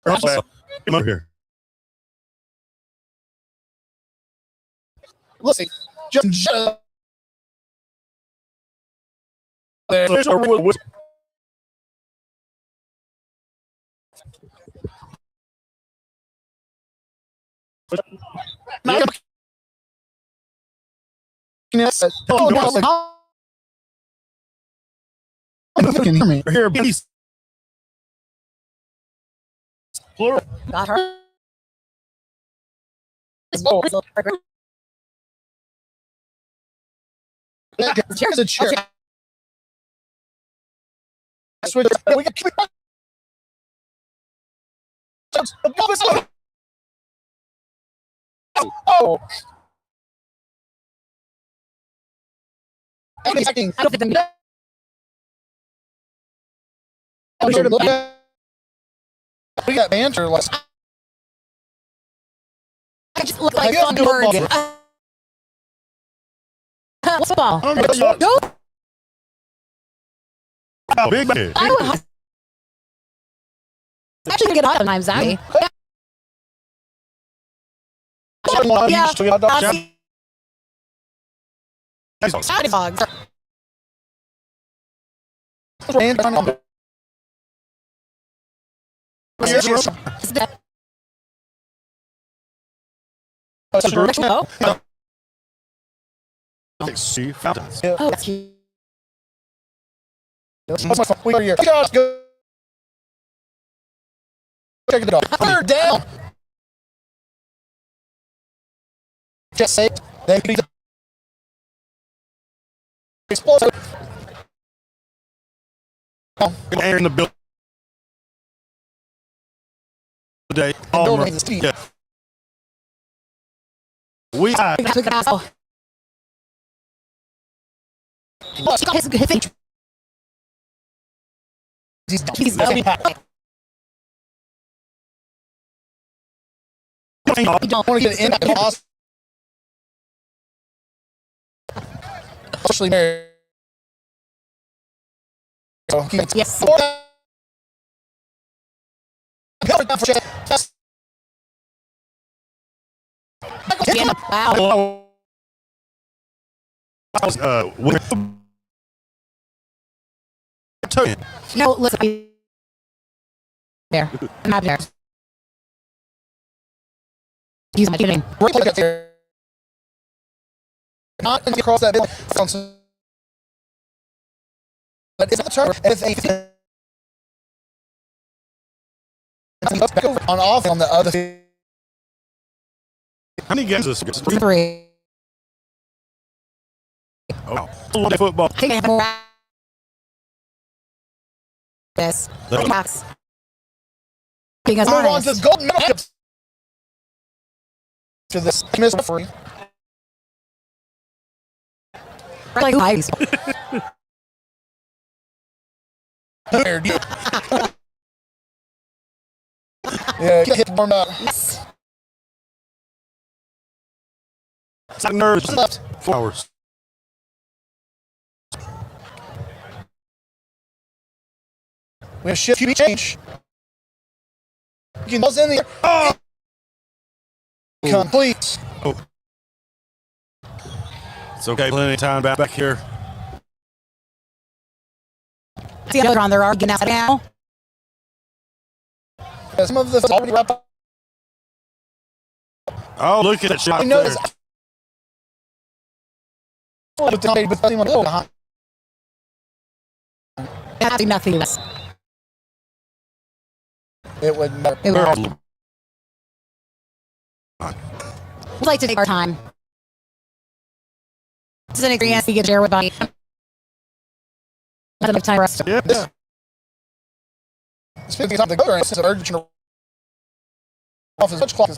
Come over here. Let's see. Just shut up. There's a real whistle. Now, oh, no, like, you can hear me. Here, please. Plural. Got her. Here's a chair. Switch. We got oh. I don't think we got banter. Like, I just look like fun words. What's the ball? Go. Oh, big man. I would actually get out sometimes, Zachary. Yeah. Howdy, dogs. Oh, See fountains. oh, that's cute. We are here. Just go. Check it out. Put her down. Just say it. Then be the explosive. Air in the building today. Yeah. We are. He's happy. You don't want to get in the house. Especially married. So, Yes. Yeah. Wow. No, listen. There. I'm not there. He's not kidding. Not going to cross that bill. But it's not the turn. It's a on off on the other. How many games is this? 3. Oh, football. This. Max. Because move on to the golden medal to this referee. Like ice. Yeah, get hit warmed up. Yes. It's like nerves. Left. 4 hours. We have shift QB change. You can buzz in the air. Oh! Complete. Oh. It's okay, plenty of time back here. See another on their argument now. Yeah, some of this is already wrapped up. Oh, look at that shot. I noticed. Nothing less. It would matter. We'd like to take our time. This is an experience we can share with body. Not enough time for us to. Yeah. It's 50 something to go there, and it's an urgent off his watch clock.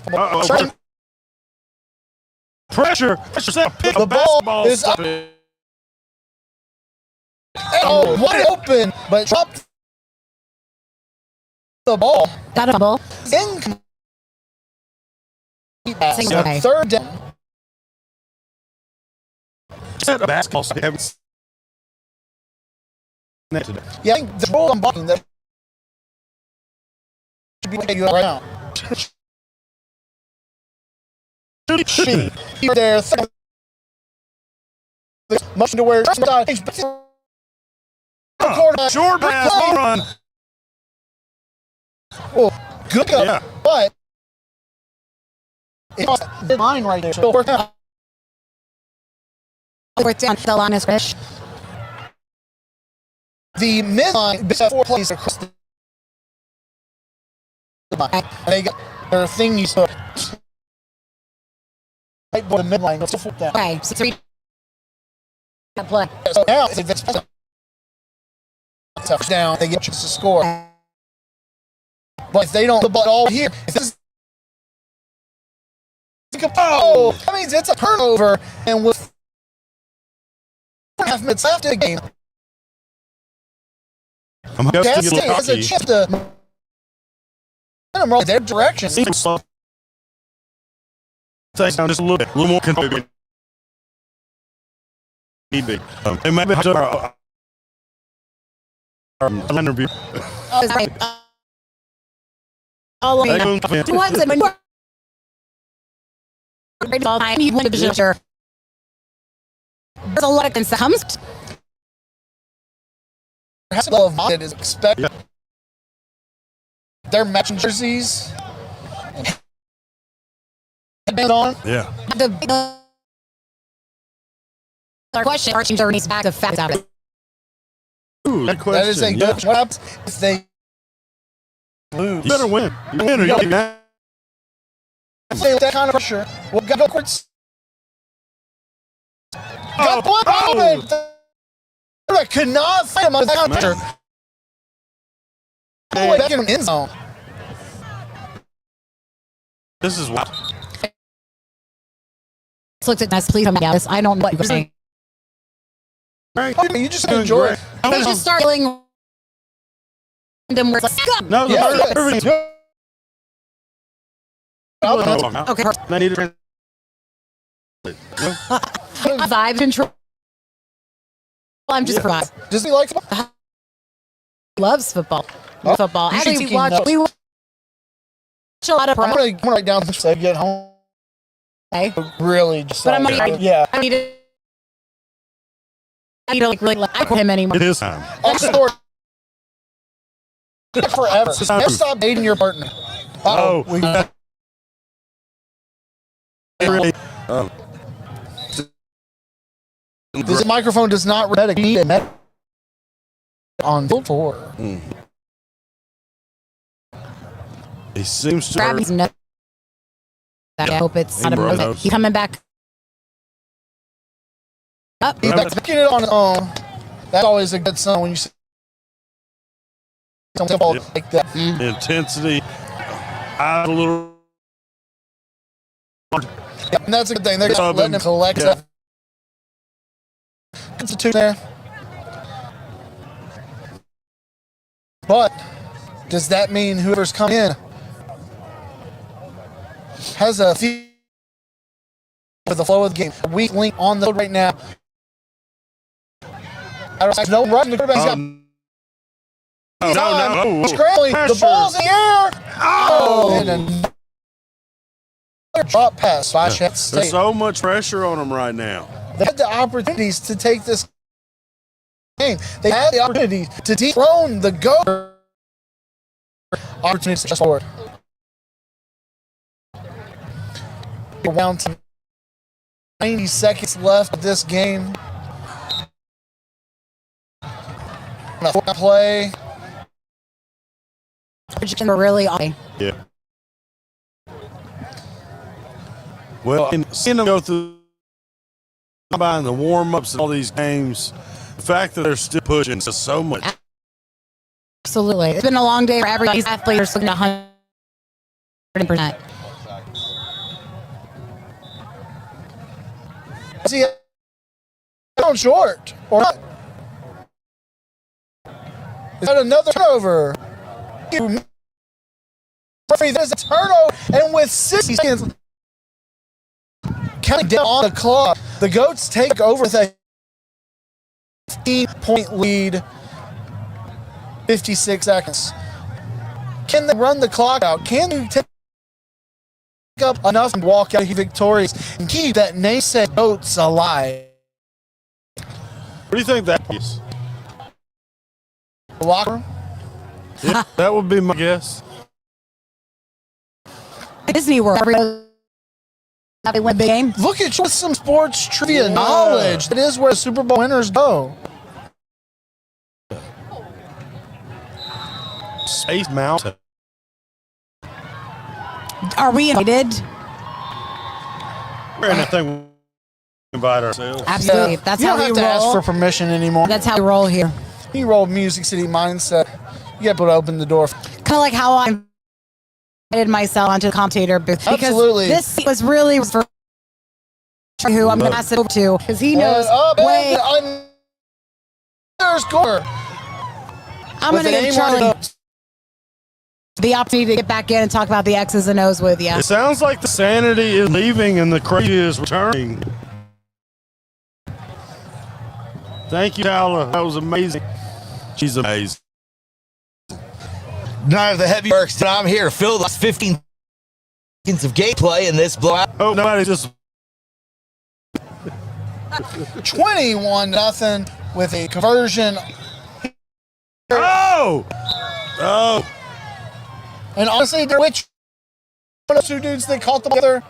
Pressure. Pick The ball is up. Oh, wide open, but dropped the ball. Got a fumble. Incomplete pass. Single way. Third down. Set a basketball. Yeah, Yeah, I think the role I'm blocking that you right now. You're there. Motion to wear. Short pass, home run. Well, good go, Yeah. but it's the line right there. So Fourth down, the line is fresh. the midline, 4 plays across the line. And they got their thing you saw right by the midline. It's a 4th down. Okay, so 3 play. So now it's touchdown. They get a chance to score. But if they don't, the ball all here. If this that means it's a turnover, and with 4.5 minutes left in the game, I'm just Gas to get State has a lucky. chance to roll their direction. Seems slow. Take down just a little bit, a little more control. Need be. It might be our interview. All the ones that when all time you win division. Sure. There's a lot of things that comes. It is expected. They're matching jerseys. On. Yeah. The question: our teams are back to facts out of it. Ooh, that question. That is a good. What happens if they lose? You better win. You win or you get With that kind of pressure, we'll go backwards. Got one moment. That could not fight him on that kind of pressure. All the way back in the end zone. This is what. Looked at this. Please come out. I don't know what you're saying. Oh, you just enjoy it. They just start feeling them words like No, Yes. okay. I need to. Vibe control. I'm just surprised. Does he like football? Loves football. Oh, Football. you should Actually, keep notes. we watch a lot of I'm gonna write down this so I get home. okay. Really, just But I'm like, gonna yeah. I need to like really like him anymore. It is time. I'll store it forever. Never stop dating your partner. Oh, We really. This microphone does not need a on field 4. He seems to. Grab his nose. I hope it's not a Bro nose. knows. He's coming back up. He's back picking it on his own. That's always a good sign when you see something like that. Intensity. A little. Yeah, and that's a good thing. They're just letting him collect Yeah. stuff. It's a 2 there. But does that mean whoever's come in has a feel for the flow of the game? A weak link on the road right now. I don't know. Running the quarterback's got No. scrambling. The Pressure. ball's in the air. Oh! And another drop pass by State. There's so much pressure on him right now. They had the opportunities to take this game. They had the opportunity to dethrone the GOAT. Opportunities to just forward. Around 90 seconds left of this game. On a 4 play. We're really on. Yeah. Well, and seeing them go through buying the warm-ups and all these games, the fact that they're still pushing just so much. Absolutely. It's been a long day for everybody. These athletes looking 100%. See it on short or not? Is that another turnover? There's a turnover, and with 60 seconds counting down on the clock, the Goats take over with a 15-point lead. 56 seconds. Can they run the clock out? Can they take up enough and walk out here victorious and keep that namesake Goats alive? What do you think that is? The locker room? Yeah, that would be my guess. Disney World. They win the game. Look at you with some sports trivia knowledge. That is where Super Bowl winners go. Space Mountain. Are we invited? We're anything we invite ourselves. Absolutely. Yeah. That's you how don't we have to roll. ask for permission anymore. That's how we roll here. You roll Music City mindset. You got to open the door. Kind of like how I invited myself onto the commentator booth. Because Absolutely. this seat was really for who I'm going to pass it over to because he knows way. Score. I'm going to give Charlie the opportunity to get back in and talk about the X's and O's with you. It sounds like the sanity is leaving and the crazy is returning. Thank you, Tyler. That was amazing. She's amazing. None of the heavy works, and I'm here to fill the last 15 seconds of gameplay in this blowout. Oh, nobody just 21-0 with a conversion. Oh! Oh! And honestly, which one of the two dudes they caught together?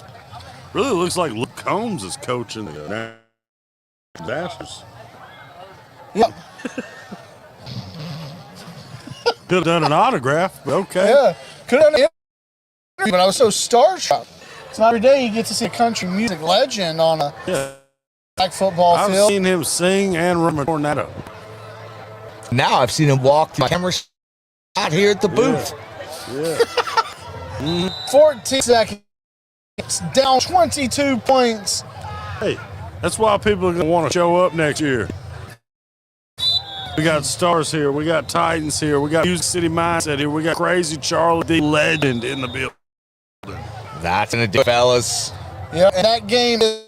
Really looks like Luke Combs is coaching the Dashers. Yep. Could have done an autograph, but okay. Yeah. Could have done an interview, but I was so starstruck. It's not every day you get to see a country music legend on a black football I've field. seen him sing and run a tornado. Now I've seen him walk to my camera out here at the booth. Yeah. 14 seconds. Down 22 points. Hey, that's why people are going to want to show up next year. We got Stars here. We got Titans here. We got Music City Mindset here. We got Crazy Charlie D. Legend in the building. That's gonna do it, fellas. Yeah, and that game is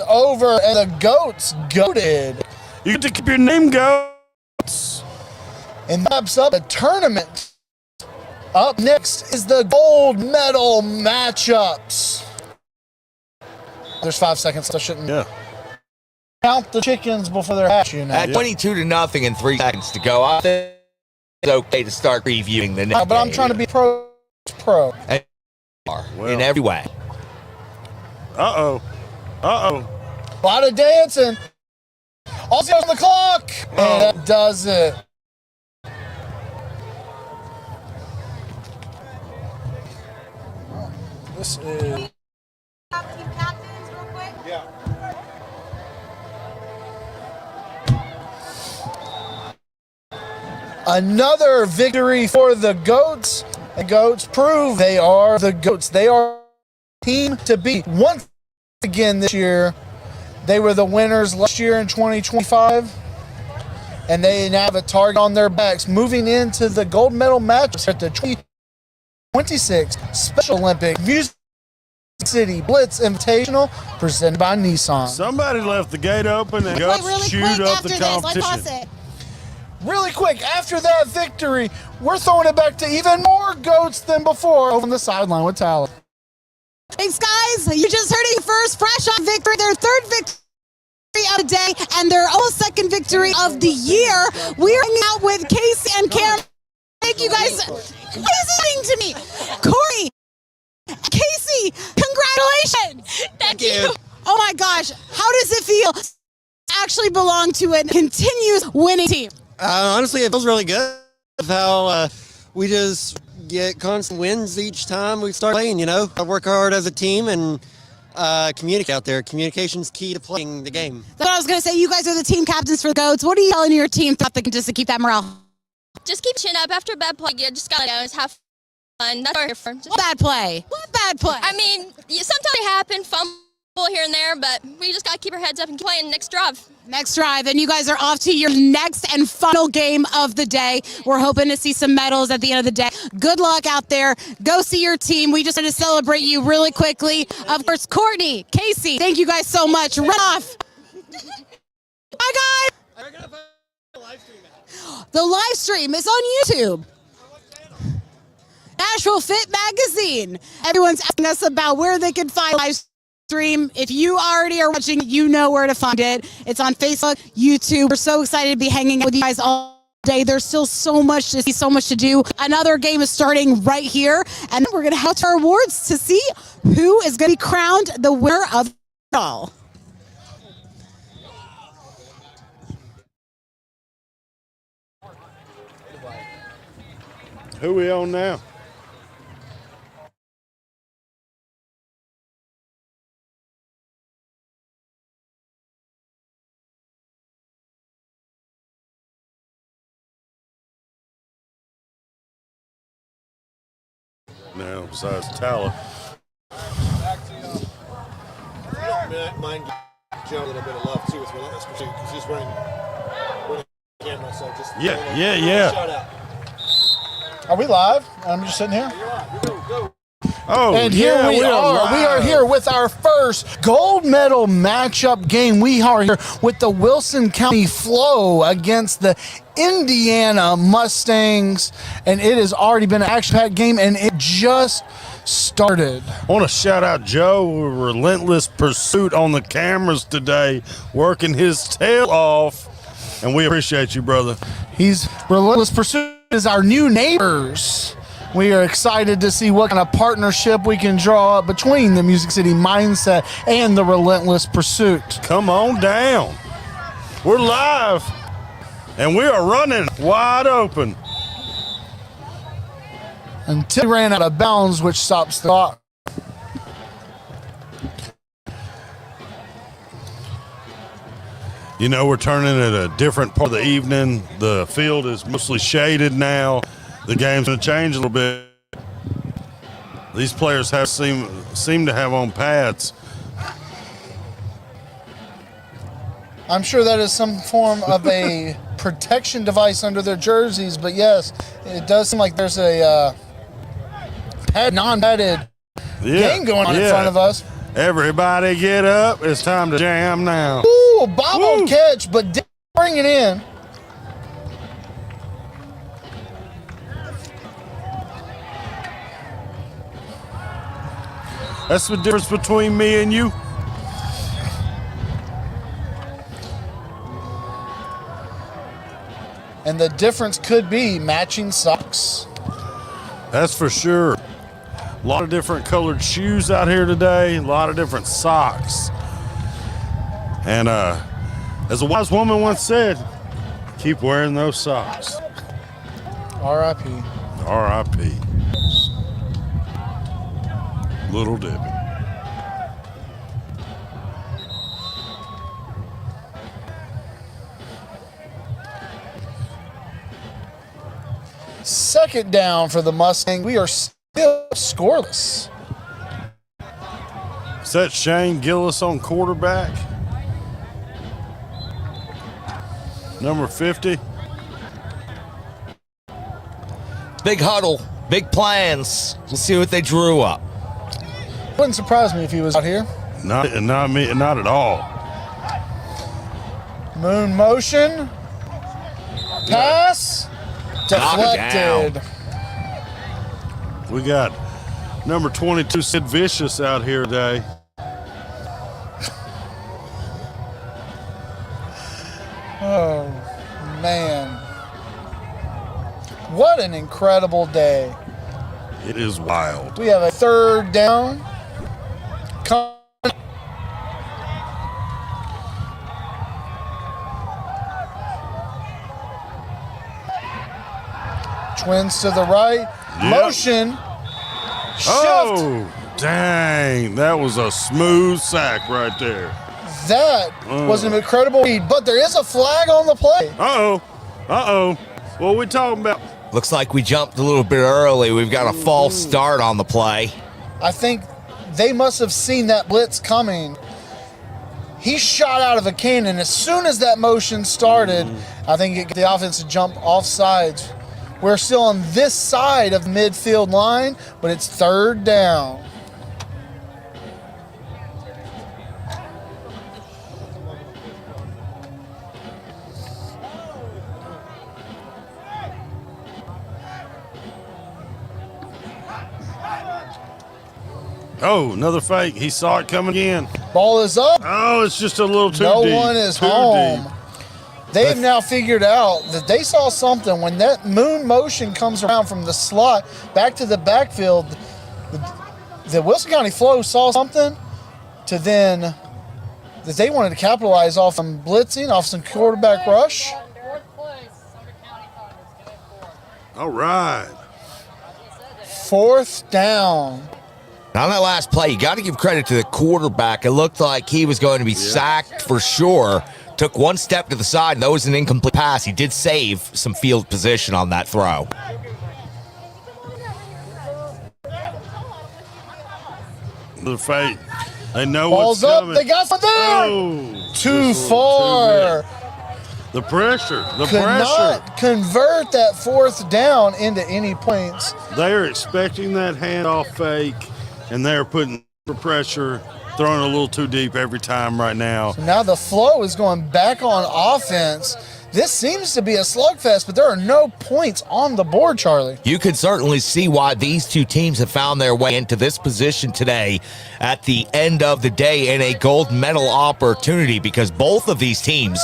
over, and the Goats goated. You get to keep your name, Goats. And wraps up the tournament. Up next is the gold medal matchups. There's 5 seconds. I shouldn't count the chickens before they're hatched, you know. At 22-0 and 3 seconds to go, I think it's okay to start reviewing the next But I'm trying to be pro. in every way. Uh-oh. Uh-oh. A lot of dancing. All zeros on the clock. And that does it. This is... Another victory for the Goats. The Goats prove they are the Goats. They are the team to beat. Once again this year, they were the winners last year in 2025. And they now have a target on their backs. Moving into the gold medal matches at the 2026 Special Olympic Music City Blitz Invitational presented by Nissan. Somebody left the gate open and Goats chewed up the competition. Really quick, after that victory, we're throwing it back to even more Goats than before over on the sideline with Tyler. Thanks, guys. You just heard it first. Fresh on victory. Their third victory of the day and their almost second victory of the year. We're hanging out with Casey and Cam. Thank you guys for listening to me. Corey, Casey, congratulations. Thank you. Oh my gosh. How does it feel to actually belong to a continuous winning team? Honestly, it feels really good how we just get constant wins each time we start playing, you know. I work hard as a team and communicate out there. Communication's key to playing the game. That's what I was going to say. You guys are the team captains for the Goats. What are you telling your team just to keep that morale? Just keep chin up. After a bad play, you just gotta go and have fun. That's what we're here for. What bad play? What bad play? I mean, sometimes they happen, fumble here and there, but we just gotta keep our heads up and keep playing next drive. Next drive, and you guys are off to your next and final game of the day. We're hoping to see some medals at the end of the day. Good luck out there. Go see your team. We just want to celebrate you really quickly. Of course, Courtney, Casey, thank you guys so much. Run off. Bye, guys. The live stream is on YouTube. Nashville Fit Magazine. Everyone's asking us about where they can find live stream. If you already are watching, you know where to find it. It's on Facebook, YouTube. We're so excited to be hanging out with you guys all day. There's still so much to see, so much to do. Another game is starting right here, and then we're going to have our awards to see who is going to be crowned the winner of it all. Who we on now? Now, besides Tala. If you don't mind Joe a little bit of love too with Relentless Pursuit because he's running the camera, so just Yeah. shout out. Are we live? I'm just sitting here. Go. Oh, And here yeah, we are. We are live. here with our first gold medal matchup game. We are here with the Wilson County Flow against the Indiana Mustangs. And it has already been an action-packed game, and it just started. I want to shout out Joe, Relentless Pursuit on the cameras today, working his tail off. And we appreciate you, brother. He's Relentless Pursuit is our new neighbors. We are excited to see what kind of partnership we can draw up between the Music City Mindset and the Relentless Pursuit. Come on down. We're live, and we are running wide open. Until he ran out of bounds, which stops the clock. You know, we're turning at a different part of the evening. The field is mostly shaded now. The game's going to change a little bit. These players seem to have on pads. I'm sure that is some form of a protection device under their jerseys, but yes, it does seem like there's a non-padded game going on in front of us. Everybody get up. It's time to jam now. Ooh, bobbled catch, but didn't bring it in. That's the difference between me and you. And the difference could be matching socks. That's for sure. A lot of different colored shoes out here today. A lot of different socks. And as a wise woman once said, keep wearing those socks. R.I.P. R.I.P. Little Debbie. Second down for the Mustang. We are still scoreless. Is that Shane Gillis on quarterback? Number 50. Big huddle, big plans. Let's see what they drew up. Wouldn't surprise me if he was out here. Not at all. Moon motion. Pass. Deflected. We got number 22, Sid Vicious, out here today. Oh, man. What an incredible day. It is wild. We have a third down. Twins to the right. Yep. Motion. Shift. Oh, dang. That was a smooth sack right there. That was an incredible read, but there is a flag on the play. Uh-oh. What are we talking about? Looks like we jumped a little bit early. We've got a false start on the play. I think they must have seen that blitz coming. He shot out of a cannon. As soon as that motion started, I think it got the offense to jump off sides. We're still on this side of the midfield line, but it's third down. Oh, another fake. He saw it coming in. Ball is up. Oh, it's just a little too No deep. one is Too home. deep. They've now figured out that they saw something. When that moon motion comes around from the slot back to the backfield, the Wilson County Flow saw something to then that they wanted to capitalize off some blitzing, off some quarterback rush. All right. 4th down. Now, on that last play, you got to give credit to the quarterback. It looked like he was going to be sacked for sure. Took one step to the side, and that was an incomplete pass. He did save some field position on that throw. The fake. They know Ball's what's up. coming. They got something there. Oh, Too just a little far. too big. The pressure. The Could pressure. not convert that 4th down into any points. They are expecting that handoff fake, and they're putting the pressure, throwing a little too deep every time right now. Now the Flow is going back on offense. This seems to be a slugfest, but there are no points on the board, Charlie. You can certainly see why these two teams have found their way into this position today at the end of the day in a gold medal opportunity, because both of these teams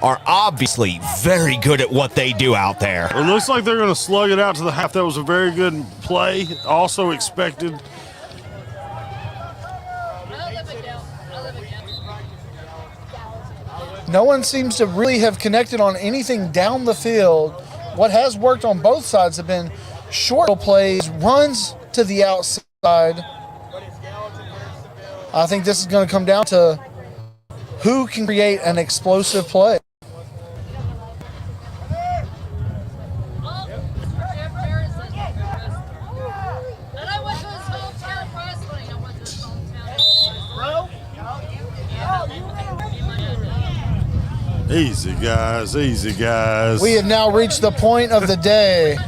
are obviously very good at what they do out there. It looks like they're going to slug it out to the half. That was a very good play. Also expected. No one seems to really have connected on anything down the field. What has worked on both sides have been short plays, runs to the outside. I think this is going to come down to who can create an explosive play. Easy, guys. Easy, guys. We have now reached the point of the day.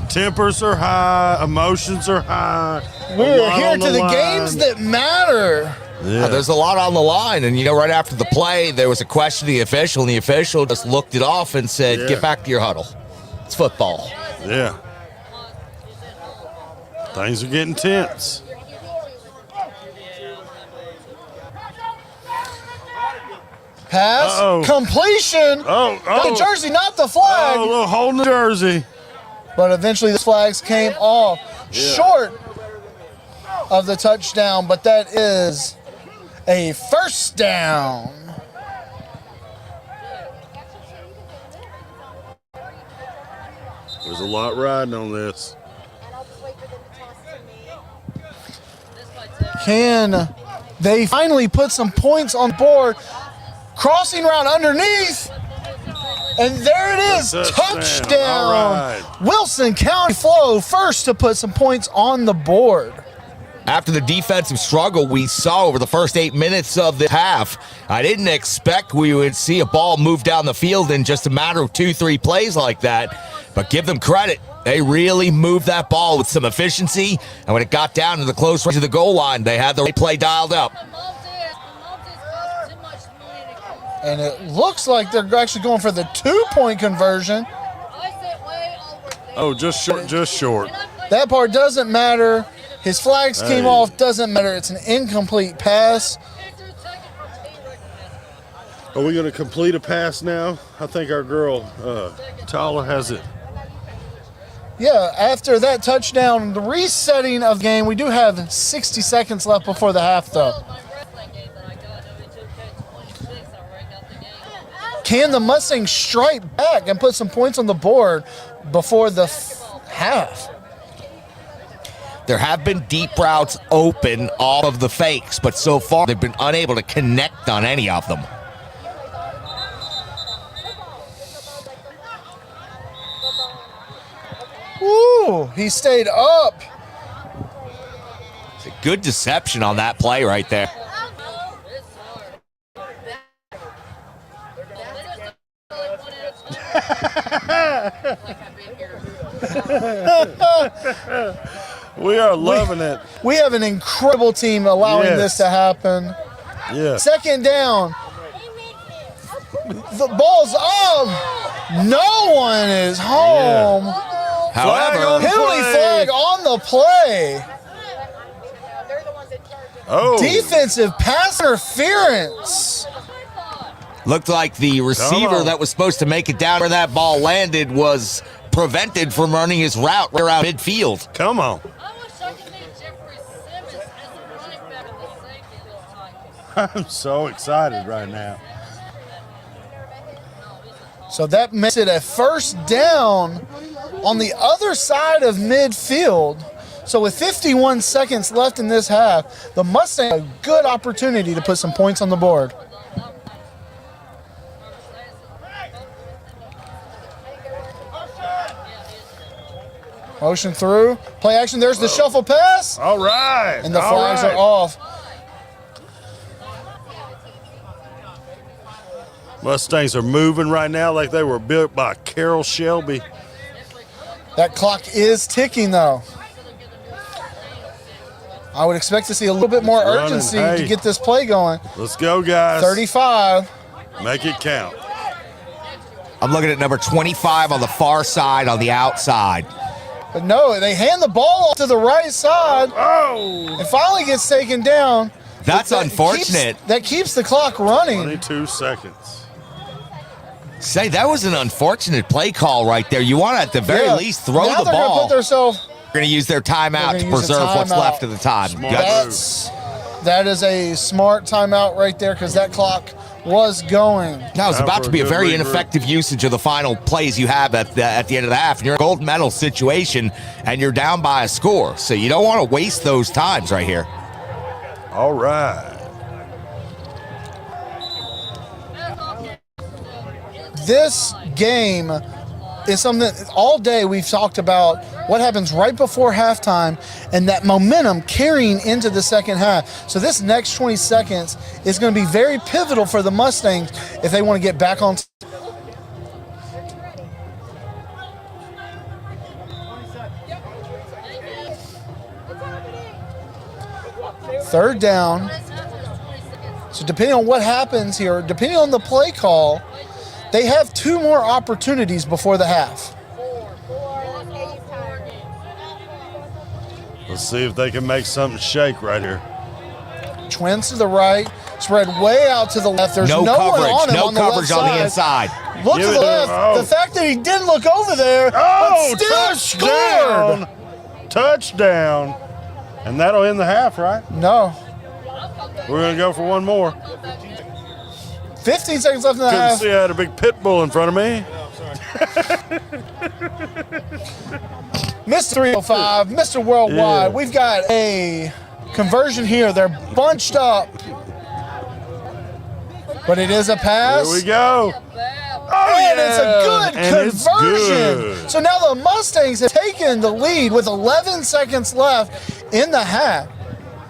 Tempers are high. Emotions are high. We're here to the games that matter. Yeah. There's a lot on the line, and right after the play, there was a question to the official, and the official just looked it off and said, "Get back to your huddle. It's football." Yeah. Things are getting tense. Pass, completion. The jersey, not the flag. Oh, look, holding the jersey. But eventually the flags came off short of the touchdown, but that is a 1st down. There's a lot riding on this. Can they finally put some points on board? Crossing route underneath. And there it is, touchdown. All right. Wilson County Flow first to put some points on the board. After the defensive struggle we saw over the first 8 minutes of the half, I didn't expect we would see a ball move down the field in just a matter of 2-3 plays like that. But give them credit. They really moved that ball with some efficiency. And when it got down to the close range of the goal line, they had the right play dialed up. And it looks like they're actually going for the 2-point conversion. Oh, just short, just short. That part doesn't matter. His flags came off, doesn't matter. It's an incomplete pass. Are we going to complete a pass now? I think our girl, Tyler, has it. Yeah, after that touchdown, the resetting of the game, we do have 60 seconds left before the half, though. Can the Mustangs strike back and put some points on the board before the half? There have been deep routes open off of the fakes, but so far they've been unable to connect on any of them. Ooh, he stayed up. It's a good deception on that play right there. We are loving it. We have an incredible team allowing this to happen. Yeah. 2nd down. The ball's up. No one is home. However, Penalty flag on the play. Oh. Defensive pass interference. Looked like the receiver that was supposed to make it down where that ball landed was prevented from running his route right around midfield. Come on. I'm so excited right now. So that makes it a first down on the other side of midfield. So with 51 seconds left in this half, the Mustangs have a good opportunity to put some points on the board. Motion through, play action, there's the shuffle pass. All right. And the flags are off. Mustangs are moving right now like they were built by Carroll Shelby. That clock is ticking though. I would expect to see a little bit more urgency to get this play going. Let's go, guys. 35. Make it count. I'm looking at number 25 on the far side on the outside. But no, they hand the ball off to the right side. Oh! And finally gets taken down. That's unfortunate. That keeps the clock running. 22 seconds. Say, that was an unfortunate play call right there. You want to, at the very least, throw now the they're ball. They're going to use their timeout to preserve what's left of the time. That is a smart timeout right there because that clock was going. That was about to be a very ineffective usage of the final plays you have at the end of the half. And you're in a gold medal situation, and you're down by a score. So you don't want to waste those times right here. All right. This game is something that all day we've talked about what happens right before halftime and that momentum carrying into the second half. So this next 20 seconds is going to be very pivotal for the Mustangs if they want to get back on. Third down. So depending on what happens here, depending on the play call, they have two more opportunities before the half. Let's see if they can make something shake right here. Twins to the right, spread way out to the left. There's no coverage. one on him No on the coverage left on side. the inside. Look to the left. Oh. The fact that he didn't look over there, but still scored. Touchdown. And that'll end the half, right? No. We're going to go for one more. 15 seconds left in the Couldn't half. see I had a big pit bull in front of me. Mr. 305, Mr. Worldwide, Yeah. we've got a conversion here. They're bunched up. But it is a pass. Here we go. And it's a good And it's conversion. good. So now the Mustangs have taken the lead with 11 seconds left in the half.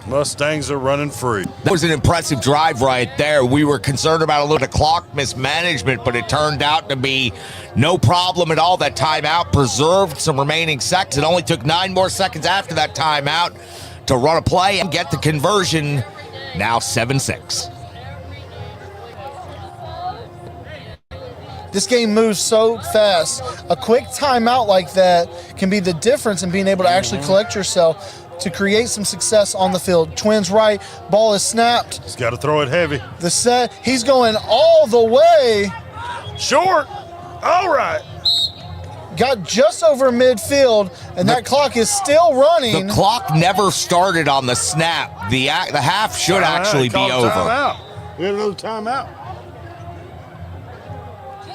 Mustangs are running free. That was an impressive drive right there. We were concerned about a little bit of clock mismanagement, but it turned out to be no problem at all. That timeout preserved some remaining seconds. It only took 9 more seconds after that timeout to run a play and get the conversion. Now 7-6. This game moves so fast. A quick timeout like that can be the difference in being able to actually collect yourself to create some success on the field. Twins right, ball is snapped. He's got to throw it heavy. The set, he's going all the way. Short. All right. Got just over midfield, and that clock is still running. The clock never started on the snap. The half should actually be over. Timeout. We had another timeout.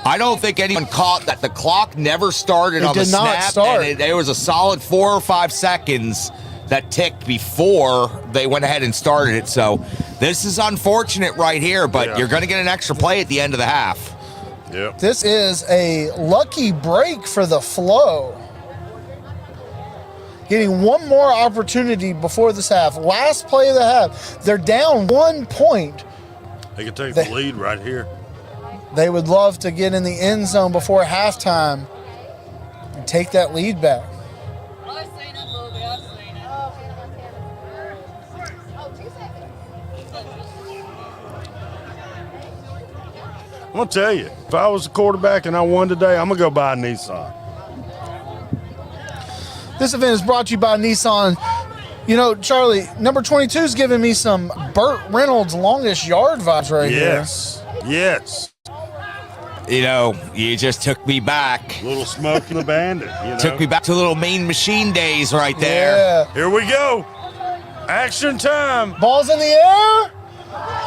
I don't think anyone caught that the clock never started on the did not snap. start. And there was a solid 4 or 5 seconds that ticked before they went ahead and started it. So this is unfortunate right here, but you're going to get an extra play at the end of the half. Yep. This is a lucky break for the Flow. Getting one more opportunity before this half. Last play of the half. They're down 1 point. They can take the lead right here. They would love to get in the end zone before halftime and take that lead back. I'm going to tell you, if I was a quarterback and I won today, I'm going to go buy a Nissan. This event is brought to you by Nissan. You know, Charlie, number 22 is giving me some Burt Reynolds longest yard vibes right here. Yes. You know, you just took me back. Little Smoke and the Bandit. You know? Took me back to little Mean Machine days right there. Yeah. Here we go. Action time. Ball's in the air.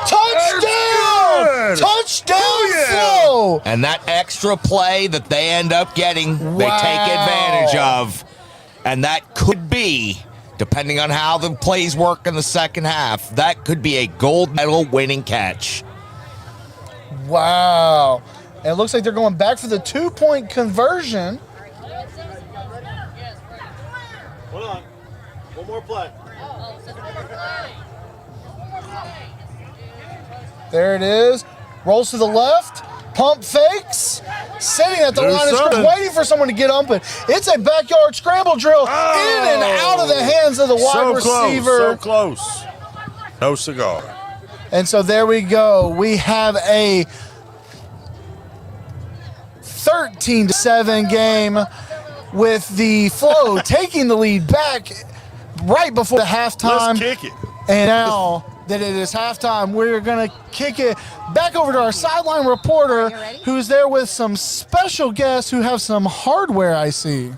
Touchdown! Good. Touchdown, Yeah. Flo! And that extra play that they end up getting, they Wow. take advantage of. And that could be, depending on how the plays work in the second half, that could be a gold medal winning catch. Wow. And it looks like they're going back for the 2-point conversion. Hold on. One more play. There it is. Rolls to the left. Pump fakes. Sitting at the Do line of scrimmage, something. waiting for someone to get open. It's a backyard scramble drill in and out of the hands of the wide So receiver. close. No cigar. And so there we go. We have a 13-7 game with the Flow taking the lead back right before the halftime. Let's kick it. And now that it is halftime, we're going to kick it back over to our sideline reporter who's there with some special guests who have some hardware, I see.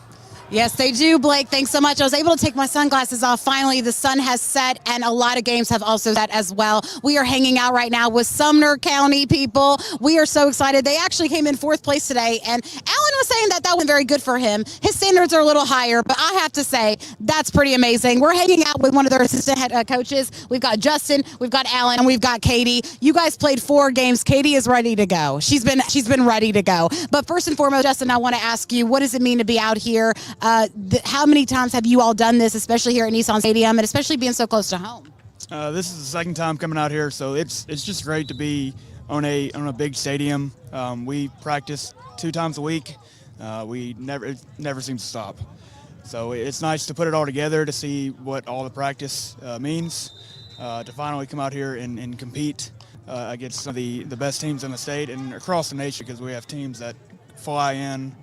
Yes, they do, Blake. Thanks so much. I was able to take my sunglasses off. Finally, the sun has set, and a lot of games have also set as well. We are hanging out right now with Sumner County people. We are so excited. They actually came in 4th place today, and Alan was saying that went very good for him. His standards are a little higher, but I have to say, that's pretty amazing. We're hanging out with one of their assistant head coaches. We've got Justin, we've got Alan, and we've got Katie. You guys played 4 games. Katie is ready to go. She's been ready to go. But first and foremost, Justin, I want to ask you, what does it mean to be out here? How many times have you all done this, especially here at Nissan Stadium, and especially being so close to home? This is the second time coming out here, so it's just great to be on a big stadium. We practice 2 times a week. It never seems to stop. So it's nice to put it all together to see what all the practice means. To finally come out here and compete against some of the best teams in the state and across the nation, because we have teams that fly in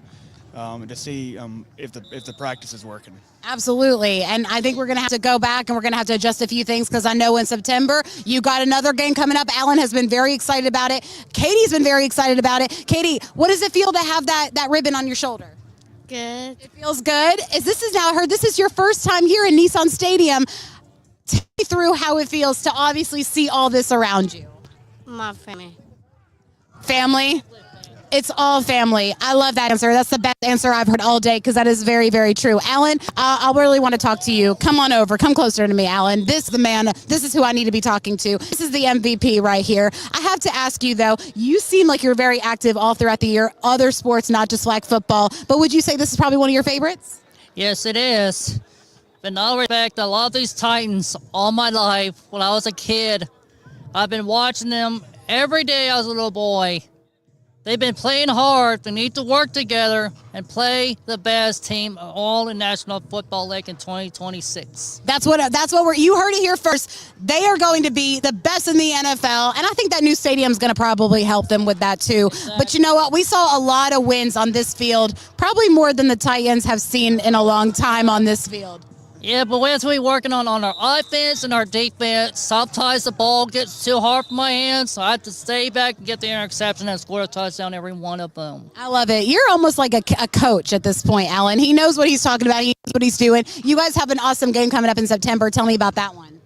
to see if the practice is working. Absolutely. And I think we're going to have to go back and we're going to have to adjust a few things, because I know in September you got another game coming up. Alan has been very excited about it. Katie's been very excited about it. Katie, what does it feel to have that ribbon on your shoulder? Good. It feels good. I heard this is your first time here in Nissan Stadium. Take me through how it feels to obviously see all this around you. My family. Family? It's all family. I love that answer. That's the best answer I've heard all day, because that is very, very true. Alan, I really want to talk to you. Come on over. Come closer to me, Alan. This is who I need to be talking to. This is the MVP right here. I have to ask you, though, you seem like you're very active all throughout the year, other sports, not just flag football. But would you say this is probably one of your favorites? Yes, it is. But in all respect, I love these Titans all my life. When I was a kid, I've been watching them every day I was a little boy. They've been playing hard. They need to work together and play the best team all in National Football League in 2026. That's what you heard it here first. They are going to be the best in the NFL, and I think that new stadium is going to probably help them with that too. Exactly. But you know what? We saw a lot of wins on this field, probably more than the Titans have seen in a long time on this field. Yeah, but we have to be working on our offense and our defense. Sometimes the ball gets too hard for my hands, so I have to stay back and get the interception and score a touchdown every one of them. I love it. You're almost like a coach at this point, Alan. He knows what he's talking about. He knows what he's doing. You guys have an awesome game coming up in September. Tell me about that one.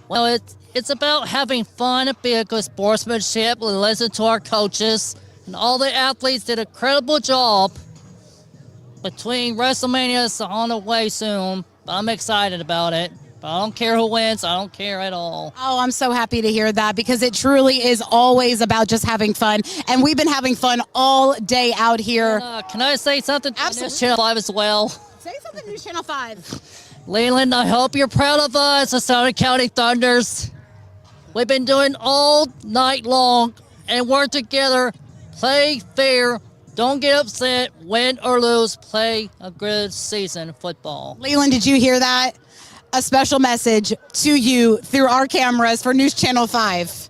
Well, it's about having fun and be a good sportsmanship. We listen to our coaches, and all the athletes did a credible job. Between WrestleMania is on the way soon. I'm excited about it. But I don't care who wins. I don't care at all. Oh, I'm so happy to hear that, because it truly is always about just having fun. And we've been having fun all day out here. Can I say something to News Channel 5 as well? Say something to News Channel 5. Leland, I hope you're proud of us, the Sumner County Thunders. We've been doing all night long and work together. Play fair. Don't get upset, win or lose, play a good season of football. Leland, did you hear that? A special message to you through our cameras for News Channel 5.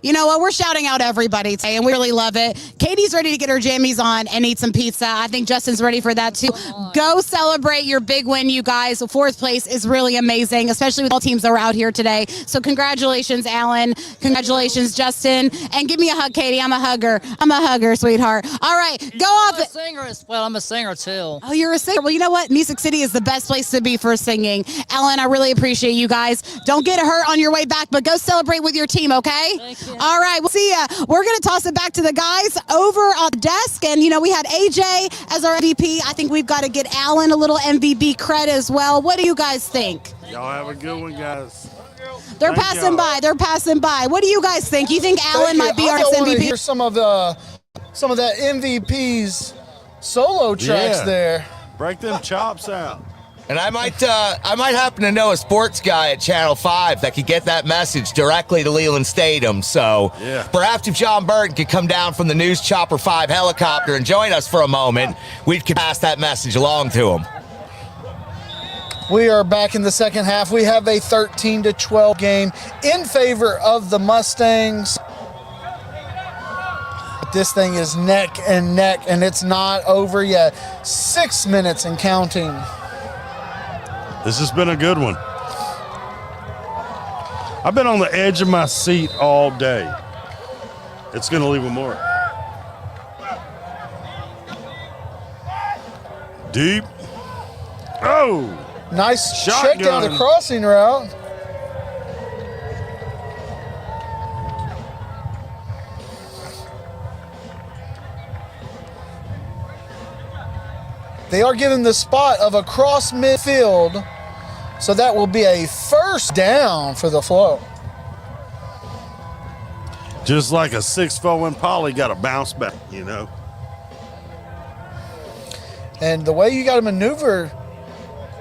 You know what? We're shouting out everybody today, and we really love it. Katie's ready to get her jammies on and eat some pizza. I think Justin's ready for that too. Go celebrate your big win, you guys. Fourth place is really amazing, especially with all teams that are out here today. So congratulations, Alan. Congratulations, Justin. And give me a hug, Katie. I'm a hugger. I'm a hugger, sweetheart. All right, go off. I'm a singer as well. I'm a singer too. Oh, you're a singer. Well, you know what? Music City is the best place to be for singing. Alan, I really appreciate you guys. Don't get hurt on your way back, but go celebrate with your team, okay? Thank you. All right, we'll see ya. We're going to toss it back to the guys over on the desk. And, you know, we had AJ as our MVP. I think we've got to get Alan a little MVP credit as well. What do you guys think? Y'all have a good one, guys. They're Thank passing y'all. by. They're passing by. What do you guys think? You think Alan might be our next I want to MVP? hear some of that MVP's solo tracks Yeah. there. Break them chops out. And I might happen to know a sports guy at Channel 5 that could get that message directly to Leland Stadium. So Yeah. perhaps if John Burton could come down from the News Chopper 5 helicopter and join us for a moment, we could pass that message along to him. We are back in the second half. We have a 13-12 game in favor of the Mustangs. But this thing is neck and neck, and it's not over yet. 6 minutes and counting. This has been a good one. I've been on the edge of my seat all day. It's going to leave a mark. Deep. Oh! Nice Shotgun. check down the crossing route. They are given the spot of across midfield, so that will be a first down for the Flow. Just like a 6'4" Impala, got to bounce back, you know. And the way you got to maneuver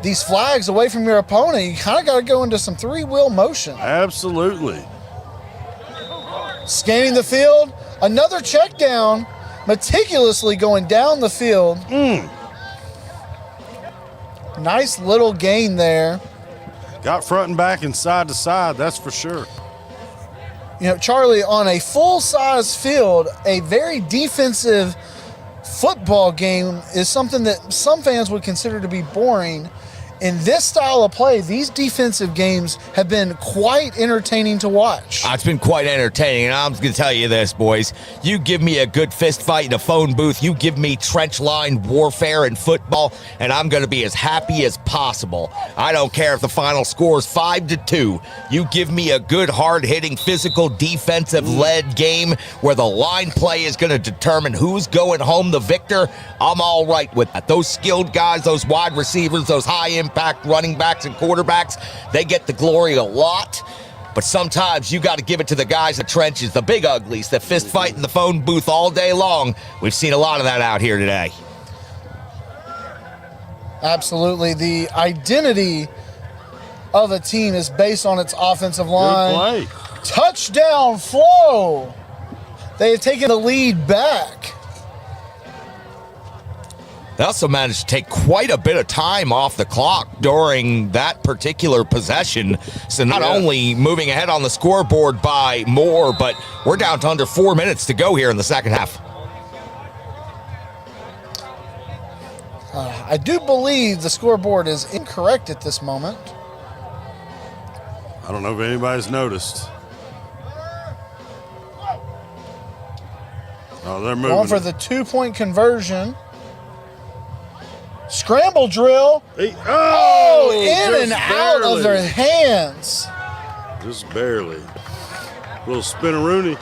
these flags away from your opponent, you kind of got to go into some three-wheel motion. Absolutely. Scanning the field, another check down, meticulously going down the field. Nice little gain there. Got front and back and side to side, that's for sure. You know, Charlie, on a full-size field, a very defensive football game is something that some fans would consider to be boring. In this style of play, these defensive games have been quite entertaining to watch. It's been quite entertaining, and I'm going to tell you this, boys. You give me a good fist fight in a phone booth, you give me trench line warfare in football, and I'm going to be as happy as possible. I don't care if the final score is 5-2. You give me a good, hard-hitting, physical, defensive-led game where the line play is going to determine who's going home the victor. I'm all right with that. Those skilled guys, those wide receivers, those high-impact running backs and quarterbacks, they get the glory a lot. But sometimes you got to give it to the guys in the trenches, the big uglies that fist fight in the phone booth all day long. We've seen a lot of that out here today. Absolutely. The identity of a team is based on its offensive line. Good play. Touchdown, Flow. They have taken the lead back. They also managed to take quite a bit of time off the clock during that particular possession. So not only moving ahead on the scoreboard by more, but we're down to under 4 minutes to go here in the second half. I do believe the scoreboard is incorrect at this moment. I don't know if anybody's noticed. Oh, they're moving. Going for the 2-point conversion. Scramble drill. Oh, in and just out of barely. their hands. Just barely. Little spinneroonie.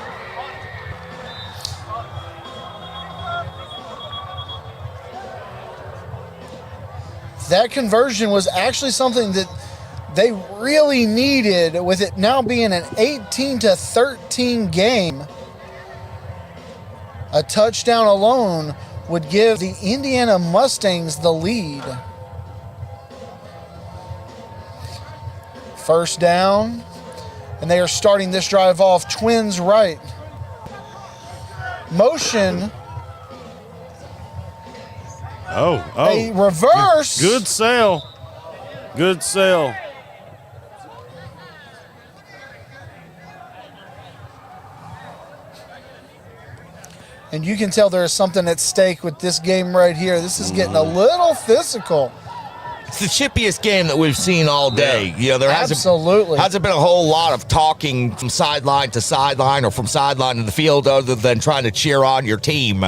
That conversion was actually something that they really needed, with it now being an 18-13 game. A touchdown alone would give the Indiana Mustangs the lead. First down, and they are starting this drive off Twins right. Motion. A reverse. Good sale. Good sale. And you can tell there's something at stake with this game right here. This is getting a little physical. It's the chippiest game that we've seen all day. You know, there hasn't been a whole lot of talking from sideline to sideline or from sideline to the field other than trying to cheer on your team.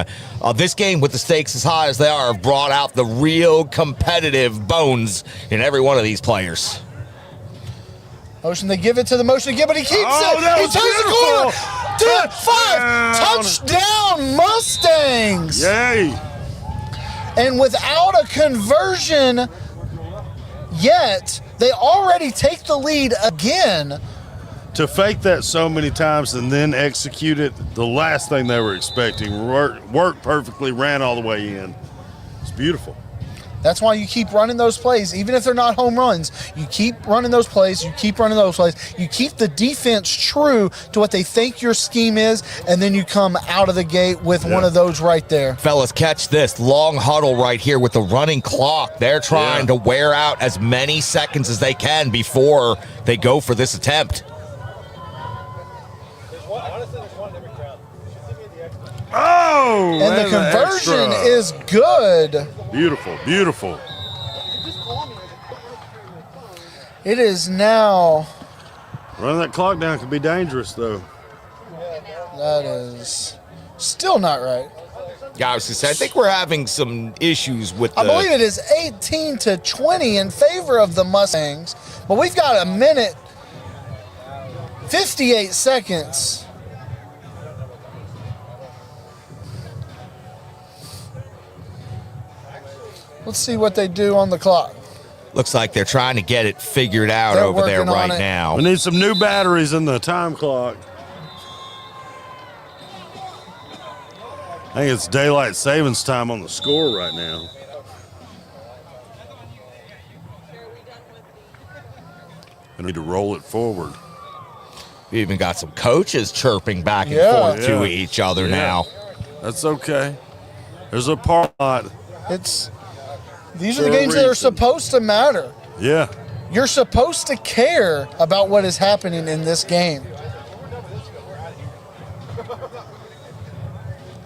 This game, with the stakes as high as they are, have brought out the real competitive bones in every one of these players. Motion, they give it to the motion to give, but he keeps Oh, it. that He was takes the corner. 5 touchdown Mustangs. Yay. And without a conversion yet, they already take the lead again. To fake that so many times and then execute it, the last thing they were expecting. Worked perfectly, ran all the way in. It's beautiful. That's why you keep running those plays, even if they're not home runs. You keep running those plays. You keep running those plays. You keep the defense true to what they think your scheme is, and then you come out of the gate with one of those right there. Fellas, catch this. Long huddle right here with the running clock. They're trying to wear out as many seconds as they can before they go for this attempt. Oh! And the conversion is good. Beautiful, beautiful. It is now. Running that clock down could be dangerous, though. That is still not right. Yeah, I was going to say, I think we're having some issues with I believe it is 18-20 in favor of the Mustangs, but we've got a minute, 58 seconds. Let's see what they do on the clock. Looks like they're trying to get it figured out over there right now. We need some new batteries in the time clock. I think it's daylight savings time on the score right now. I need to roll it forward. We even got some coaches chirping back and forth to each other now. That's okay. There's a part. These are the games that are supposed to matter. Yeah. You're supposed to care about what is happening in this game.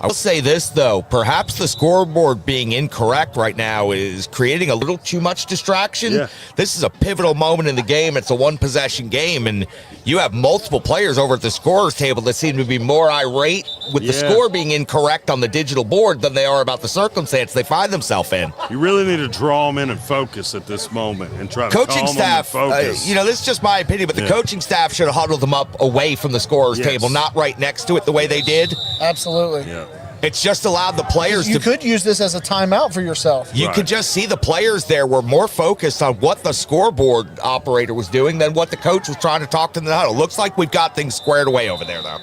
I will say this, though. Perhaps the scoreboard being incorrect right now is creating a little too much distraction. Yeah. This is a pivotal moment in the game. It's a one-possession game, and you have multiple players over at the scorer's table that seem to be more irate with the score being incorrect on the digital board than they are about the circumstance they find themselves in. You really need to draw them in and focus at this moment and try to Coaching calm staff, them and focus. this is just my opinion, but the coaching staff should have huddled them up away from the scorer's table, not right next to it the way they did. Absolutely. Yeah. It's just allowed the players You could use this as a timeout for yourself. You could just see the players there were more focused on what the scoreboard operator was doing than what the coach was trying to talk to them about. It looks like we've got things squared away over there, though.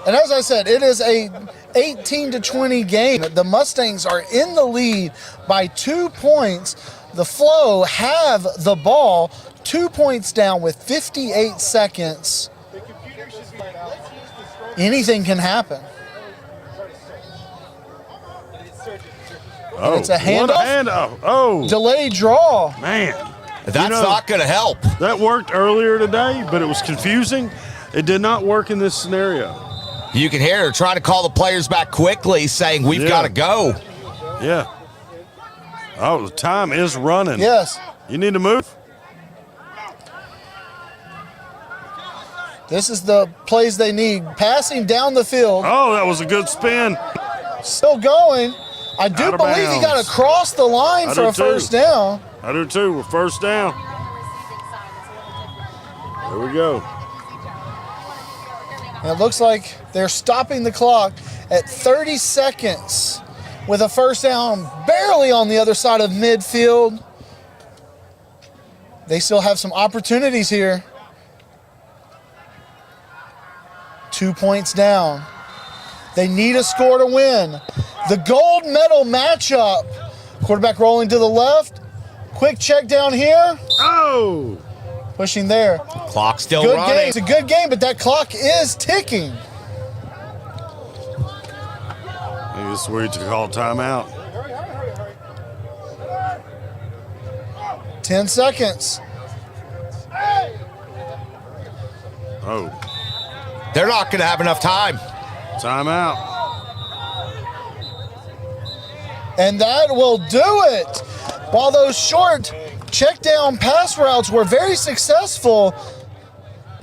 And as I said, it is a 18-20 game. The Mustangs are in the lead by 2 points. The Flow have the ball 2 points down with 58 seconds. Anything can happen. Oh, it's a handoff. What a handoff. Oh. Delayed draw. Man. That's not going to help. That worked earlier today, but it was confusing. It did not work in this scenario. You can hear her trying to call the players back quickly, saying, we've got to go. Yeah. Oh, the time is running. Yes. You need to move. This is the plays they need. Passing down the field. Oh, that was a good spin. Still going. I do believe he got across the line for a first down. I do too. We're first down. There we go. And it looks like they're stopping the clock at 30 seconds with a first down barely on the other side of midfield. They still have some opportunities here. 2 points down. They need a score to win. The gold medal matchup. Quarterback rolling to the left. Quick check down here. Oh! Pushing there. Clock still good running. Game. It's a good game, but that clock is ticking. I think this is where you call timeout. 10 seconds. Oh. They're not going to have enough time. Timeout. And that will do it. While those short check down pass routes were very successful,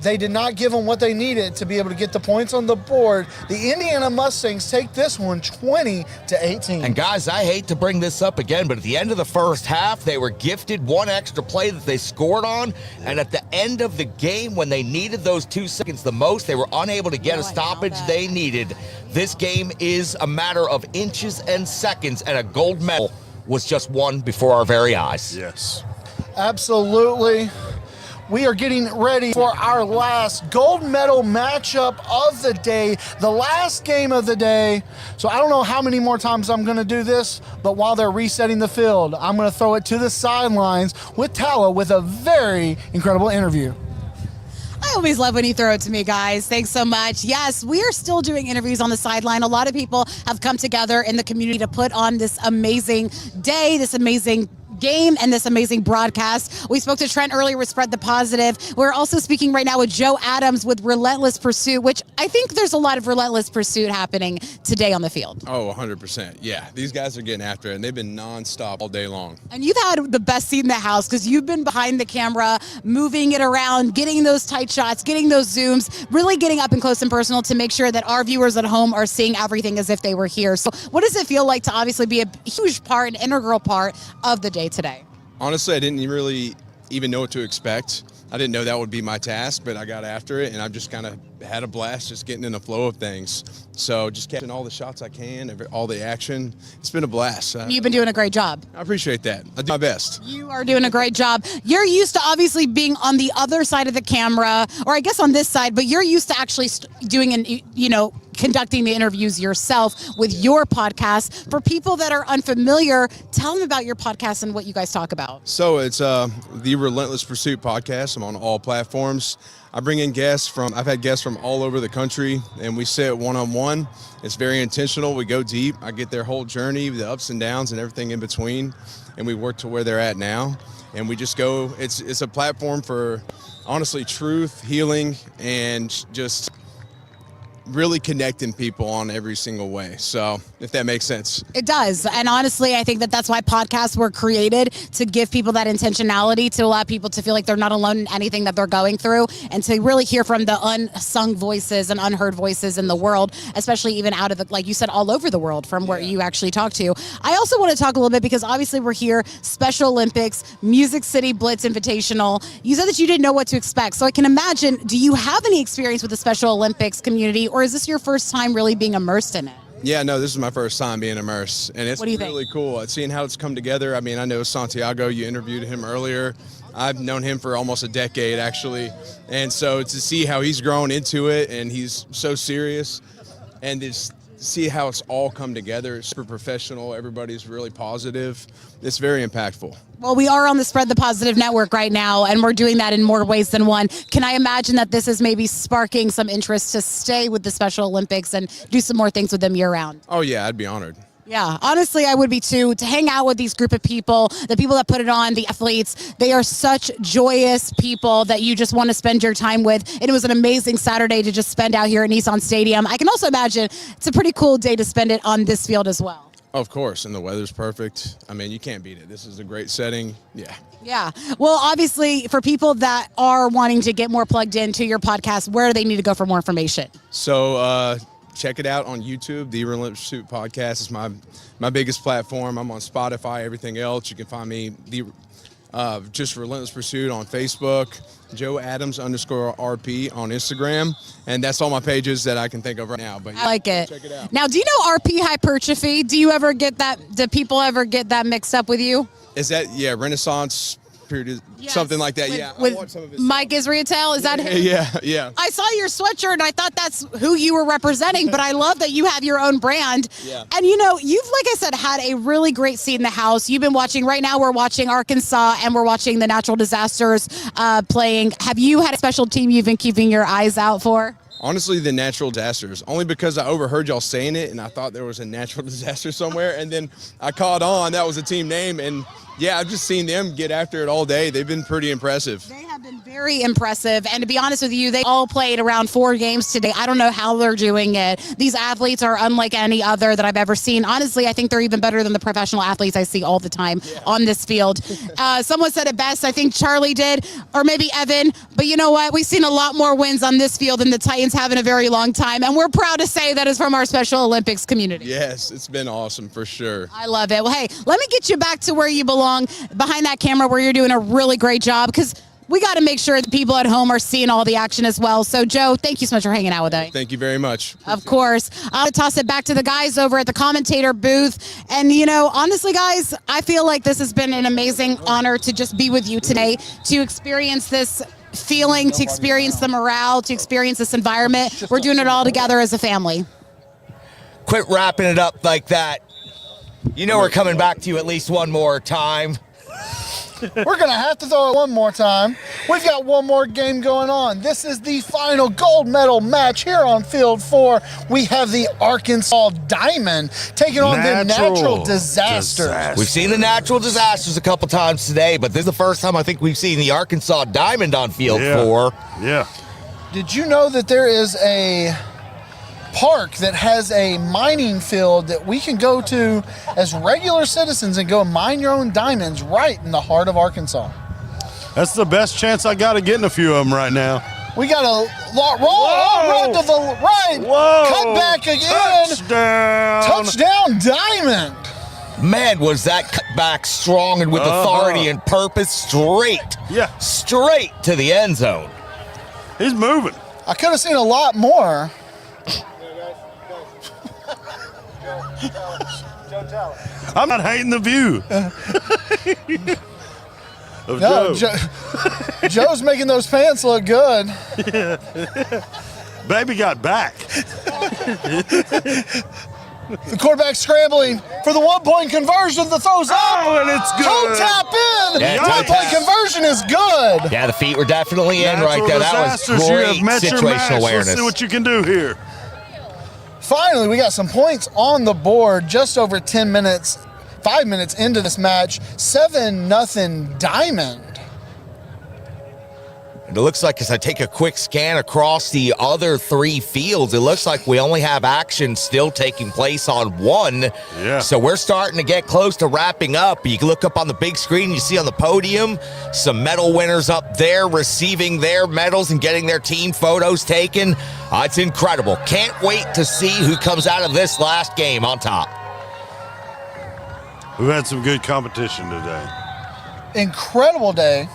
they did not give them what they needed to be able to get the points on the board. The Indiana Mustangs take this one 20-18. And guys, I hate to bring this up again, but at the end of the first half, they were gifted one extra play that they scored on. And at the end of the game, when they needed those 2 seconds the most, they were unable to get a stoppage they needed. This game is a matter of inches and seconds, and a gold medal was just won before our very eyes. Yes. Absolutely. We are getting ready for our last gold medal matchup of the day, the last game of the day. So I don't know how many more times I'm going to do this, but while they're resetting the field, I'm going to throw it to the sidelines with Tala with a very incredible interview. I always love when you throw it to me, guys. Thanks so much. Yes, we are still doing interviews on the sideline. A lot of people have come together in the community to put on this amazing day, this amazing game, and this amazing broadcast. We spoke to Trent earlier with Spread the Positive. We're also speaking right now with Joe Adams with Relentless Pursuit, which I think there's a lot of Relentless Pursuit happening today on the field. Oh, 100%. Yeah, these guys are getting after it, and they've been nonstop all day long. And you've had the best seat in the house because you've been behind the camera, moving it around, getting those tight shots, getting those zooms, really getting up and close and personal to make sure that our viewers at home are seeing everything as if they were here. So what does it feel like to obviously be a huge part, an integral part of the day today? Honestly, I didn't really even know what to expect. I didn't know that would be my task, but I got after it, and I've just kind of had a blast just getting in the flow of things. So just catching all the shots I can, all the action. It's been a blast. You've been doing a great job. I appreciate that. I do my best. You are doing a great job. You're used to obviously being on the other side of the camera, or I guess on this side, but you're used to actually doing conducting the interviews yourself with your podcast. For people that are unfamiliar, tell them about your podcast and what you guys talk about. So it's the Relentless Pursuit podcast. I'm on all platforms. I bring in I've had guests from all over the country, and we sit one-on-one. It's very intentional. We go deep. I get their whole journey, the ups and downs and everything in between, and we work to where they're at now. And we just go, it's a platform for, honestly, truth, healing, and just really connecting people on every single way. So if that makes sense. It does. And honestly, I think that that's why podcasts were created, to give people that intentionality, to allow people to feel like they're not alone in anything that they're going through, and to really hear from the unsung voices and unheard voices in the world, especially even out of the, like you said, all over the world from where you actually talk to. I also want to talk a little bit, because obviously we're here, Special Olympics, Music City Blitz Invitational. You said that you didn't know what to expect. So I can imagine, do you have any experience with the Special Olympics community, or is this your first time really being immersed in it? Yeah, no, this is my first time being immersed, and it's really think? cool. Seeing how it's come together. I mean, I know Santiago, you interviewed him earlier. I've known him for almost a decade, actually, and so to see how he's grown into it, and he's so serious, and just see how it's all come together. It's super professional. Everybody's really positive. It's very impactful. Well, we are on the Spread the Positive network right now, and we're doing that in more ways than one. Can I imagine that this is maybe sparking some interest to stay with the Special Olympics and do some more things with them year round? Oh, yeah, I'd be honored. Yeah, honestly, I would be too, to hang out with these group of people, the people that put it on, the athletes. They are such joyous people that you just want to spend your time with. And it was an amazing Saturday to just spend out here at Nissan Stadium. I can also imagine it's a pretty cool day to spend it on this field as well. Of course, and the weather's perfect. I mean, you can't beat it. This is a great setting. Yeah. Yeah. Well, obviously, for people that are wanting to get more plugged into your podcast, where do they need to go for more information? So, check it out on YouTube. The Relentless Pursuit podcast is my biggest platform. I'm on Spotify, everything else. You can find me just Relentless Pursuit on Facebook, Joe Adams _RP on Instagram, and that's all my pages that I can think of right now. But I like it. Check it out. Now, do you know RP hypertrophy? Do you ever get that? Do people ever get that mixed up with you? Is that Renaissance period, something like that? I watched some of With Mike Israetel, is that him? Yeah. I saw your sweatshirt and I thought that's who you were representing, but I love that you have your own brand. Yeah. And you've, like I said, had a really great seat in the house. You've been watching, right now we're watching Arkansas and we're watching the natural disasters playing. Have you had a special team you've been keeping your eyes out for? Honestly, the natural disasters, only because I overheard y'all saying it and I thought there was a natural disaster somewhere, and then I caught on that was a team name, and yeah, I've just seen them get after it all day. They've been pretty impressive. They have been very Very impressive. And to be honest with you, they all played around 4 games today. I don't know how they're doing it. These athletes are unlike any other that I've ever seen. Honestly, I think they're even better than the professional athletes I see all the time on this field. Someone said it best. I think Charlie did, or maybe Evan. But you know what? We've seen a lot more wins on this field than the Titans have in a very long time. And we're proud to say that is from our Special Olympics community. Yes, it's been awesome for sure. I love it. Well, hey, let me get you back to where you belong, behind that camera where you're doing a really great job, because we got to make sure the people at home are seeing all the action as well. So, Joe, thank you so much for hanging out with us. Thank you very much. Of course. I'll toss it back to the guys over at the commentator booth. And, you know, honestly, guys, I feel like this has been an amazing honor to just be with you today, to experience this feeling, to experience the morale, to experience this environment. We're doing it all together as a family. Quit wrapping it up like that. You know we're coming back to you at least one more time. We're going to have to throw it one more time. We've got one more game going on. This is the final gold medal match here on Field 4. We have the Arkansas Diamond taking on the Natural Disasters. We've seen the Natural Disasters a couple times today, but this is the first time I think we've seen the Arkansas Diamond on Field 4. Yeah. Did you know that there is a park that has a mining field that we can go to as regular citizens and go mine your own diamonds right in the heart of Arkansas? That's the best chance I got of getting a few of them right now. We got a roll right to the right. Whoa. Cut back again. Touchdown. Touchdown Diamond. Man, was that cut back strong and with authority and purpose, straight to the end zone. He's moving. I could have seen a lot more. I'm not hating the view. No, Joe's making those pants look good. Baby got back. The quarterback scrambling for the 1-point conversion. The throw's up. Oh, and it's good. Toe tap in. Yeah, 1-point conversion is good. Yeah, the feet were definitely in right there. That was You great have met your match. situational awareness. Let's see what you can do here. Finally, we got some points on the board just over 10 minutes, 5 minutes into this match. 7-0 Diamond. And it looks like as I take a quick scan across the other 3 fields, it looks like we only have action still taking place on 1. Yeah. So we're starting to get close to wrapping up. You can look up on the big screen, you see on the podium some medal winners up there receiving their medals and getting their team photos taken. It's incredible. Can't wait to see who comes out of this last game on top. We've had some good competition today. Incredible day.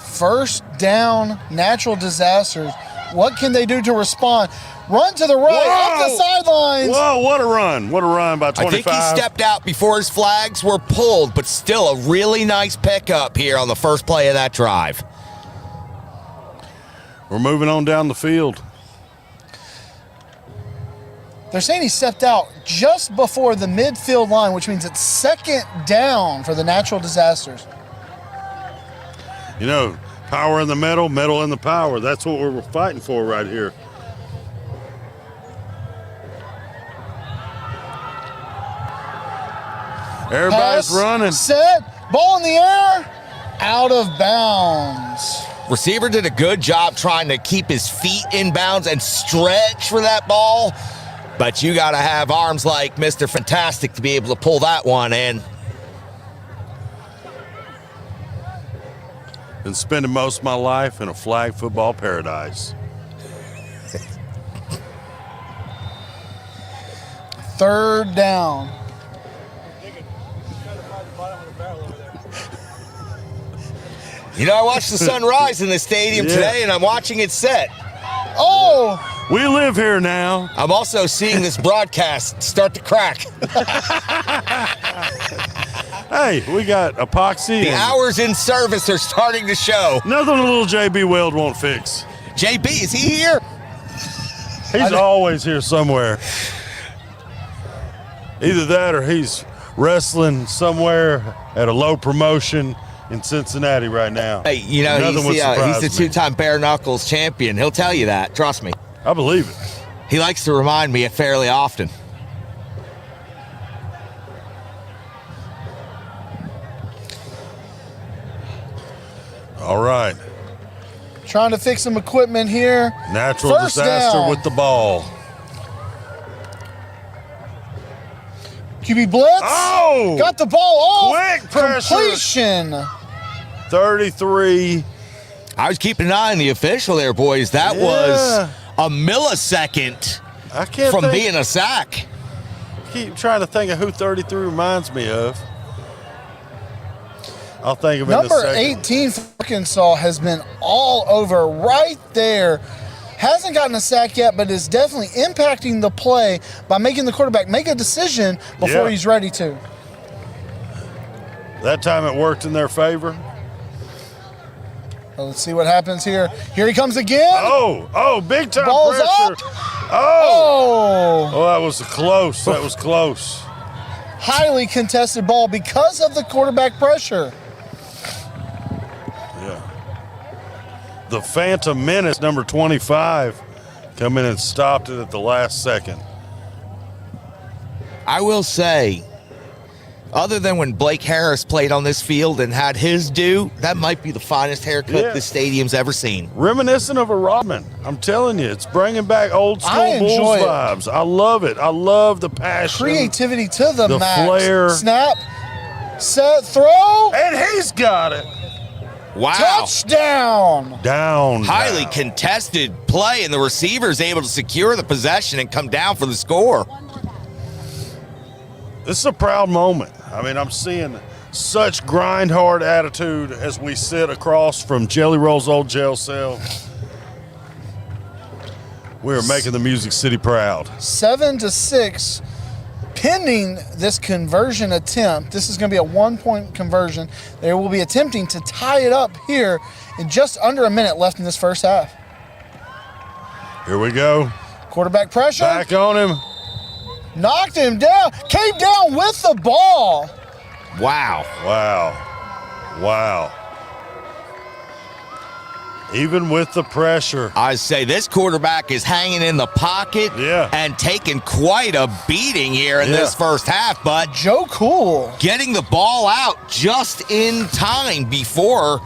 First down, Natural Disasters. What can they do to respond? Run to the right, up the sidelines. Whoa, what a run. What a run by 25. I think he stepped out before his flags were pulled, but still a really nice pickup here on the first play of that drive. We're moving on down the field. They're saying he stepped out just before the midfield line, which means it's second down for the Natural Disasters. You know, power in the metal, metal in the power. That's what we're fighting for right here. Everybody's Pass, running. Set, ball in the air, out of bounds. Receiver did a good job trying to keep his feet in bounds and stretch for that ball, but you got to have arms like Mr. Fantastic to be able to pull that one in. Been spending most of my life in a flag football paradise. Third down. You know, I watched the sun rise in the stadium today, and I'm watching it set. Oh! We live here now. I'm also seeing this broadcast start to crack. Hey, we got epoxy. The hours in service are starting to show. Nothing a little JB Weld won't fix. JB, is he here? He's always here somewhere. Either that or he's wrestling somewhere at a low promotion in Cincinnati right now. Hey, you know, he's the two-time bare knuckles champion. He'll tell you that. Trust me. I believe it. He likes to remind me fairly often. All right. Trying to fix some equipment here. Natural First disaster down. with the ball. QB blitz. Oh! Got the ball off. Quick pressure. Completion. 33. I was keeping an eye on the official there, boys. That was a millisecond I can't from think, being a sack. keep trying to think of who 33 reminds me of. I'll think of it in a Number second. 18 for Arkansas has been all over right there. Hasn't gotten a sack yet, but is definitely impacting the play by making the quarterback make a decision before he's ready to. That time it worked in their favor. Well, let's see what happens here. Here he comes again. Oh, big time Ball's pressure. up. Oh, that was close. That was close. Highly contested ball because of the quarterback pressure. Yeah. The Phantom Menace, number 25, come in and stopped it at the last second. I will say, other than when Blake Harris played on this field and had his due, that might be the finest haircut this stadium's ever seen. Reminiscent of a Rodman. I'm telling you, it's bringing back old school I enjoy Bulls it. vibes. I love it. I love the passion. Creativity to the max. flair. Snap, set, throw. And he's got it. Wow. Touchdown. Down. Highly contested play, and the receiver's able to secure the possession and come down for the score. This is a proud moment. I mean, I'm seeing such grind hard attitude as we sit across from Jelly Roll's old jail cell. We're making the Music City proud. 7-6. Pending this conversion attempt, this is going to be a 1-point conversion. They will be attempting to tie it up here in just under a minute left in this first half. Here we go. Quarterback pressure. Back on him. Knocked him down. Came down with the ball. Wow. Wow. Even with the pressure. I say this quarterback is hanging in the pocket and taking quite a beating here in this first half, but Joe Cool getting the ball out just in time before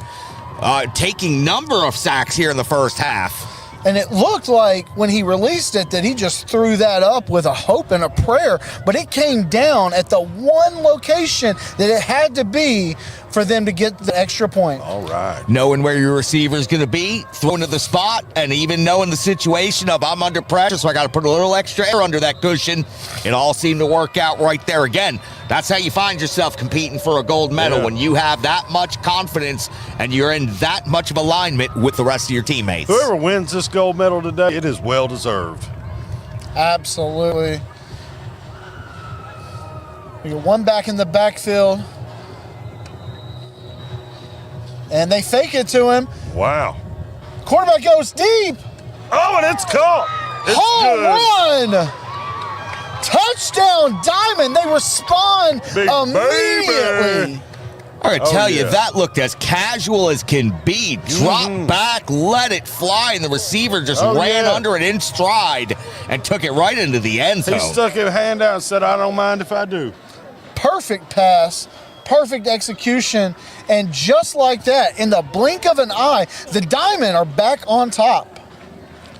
taking number of sacks here in the first half. And it looked like when he released it that he just threw that up with a hope and a prayer, but it came down at the one location that it had to be for them to get the extra point. All right. Knowing where your receiver is going to be, throwing to the spot, and even knowing the situation of I'm under pressure, so I got to put a little extra air under that cushion. It all seemed to work out right there. Again, that's how you find yourself competing for a gold medal, when you have that much confidence and you're in that much of alignment with the rest of your teammates. Whoever wins this gold medal today, it is well deserved. Absolutely. We got one back in the backfield. And they fake it to him. Wow. Quarterback goes deep. Oh, and it's caught. It's Home good. run. Touchdown, Diamond. They respond Big immediately. baby. I gotta tell you, that looked as casual as can be. Drop back, let it fly, and the receiver just ran under it in stride and took it right into the end zone. He stuck his hand out and said, I don't mind if I do. Perfect pass, perfect execution, and just like that, in the blink of an eye, the Diamond are back on top.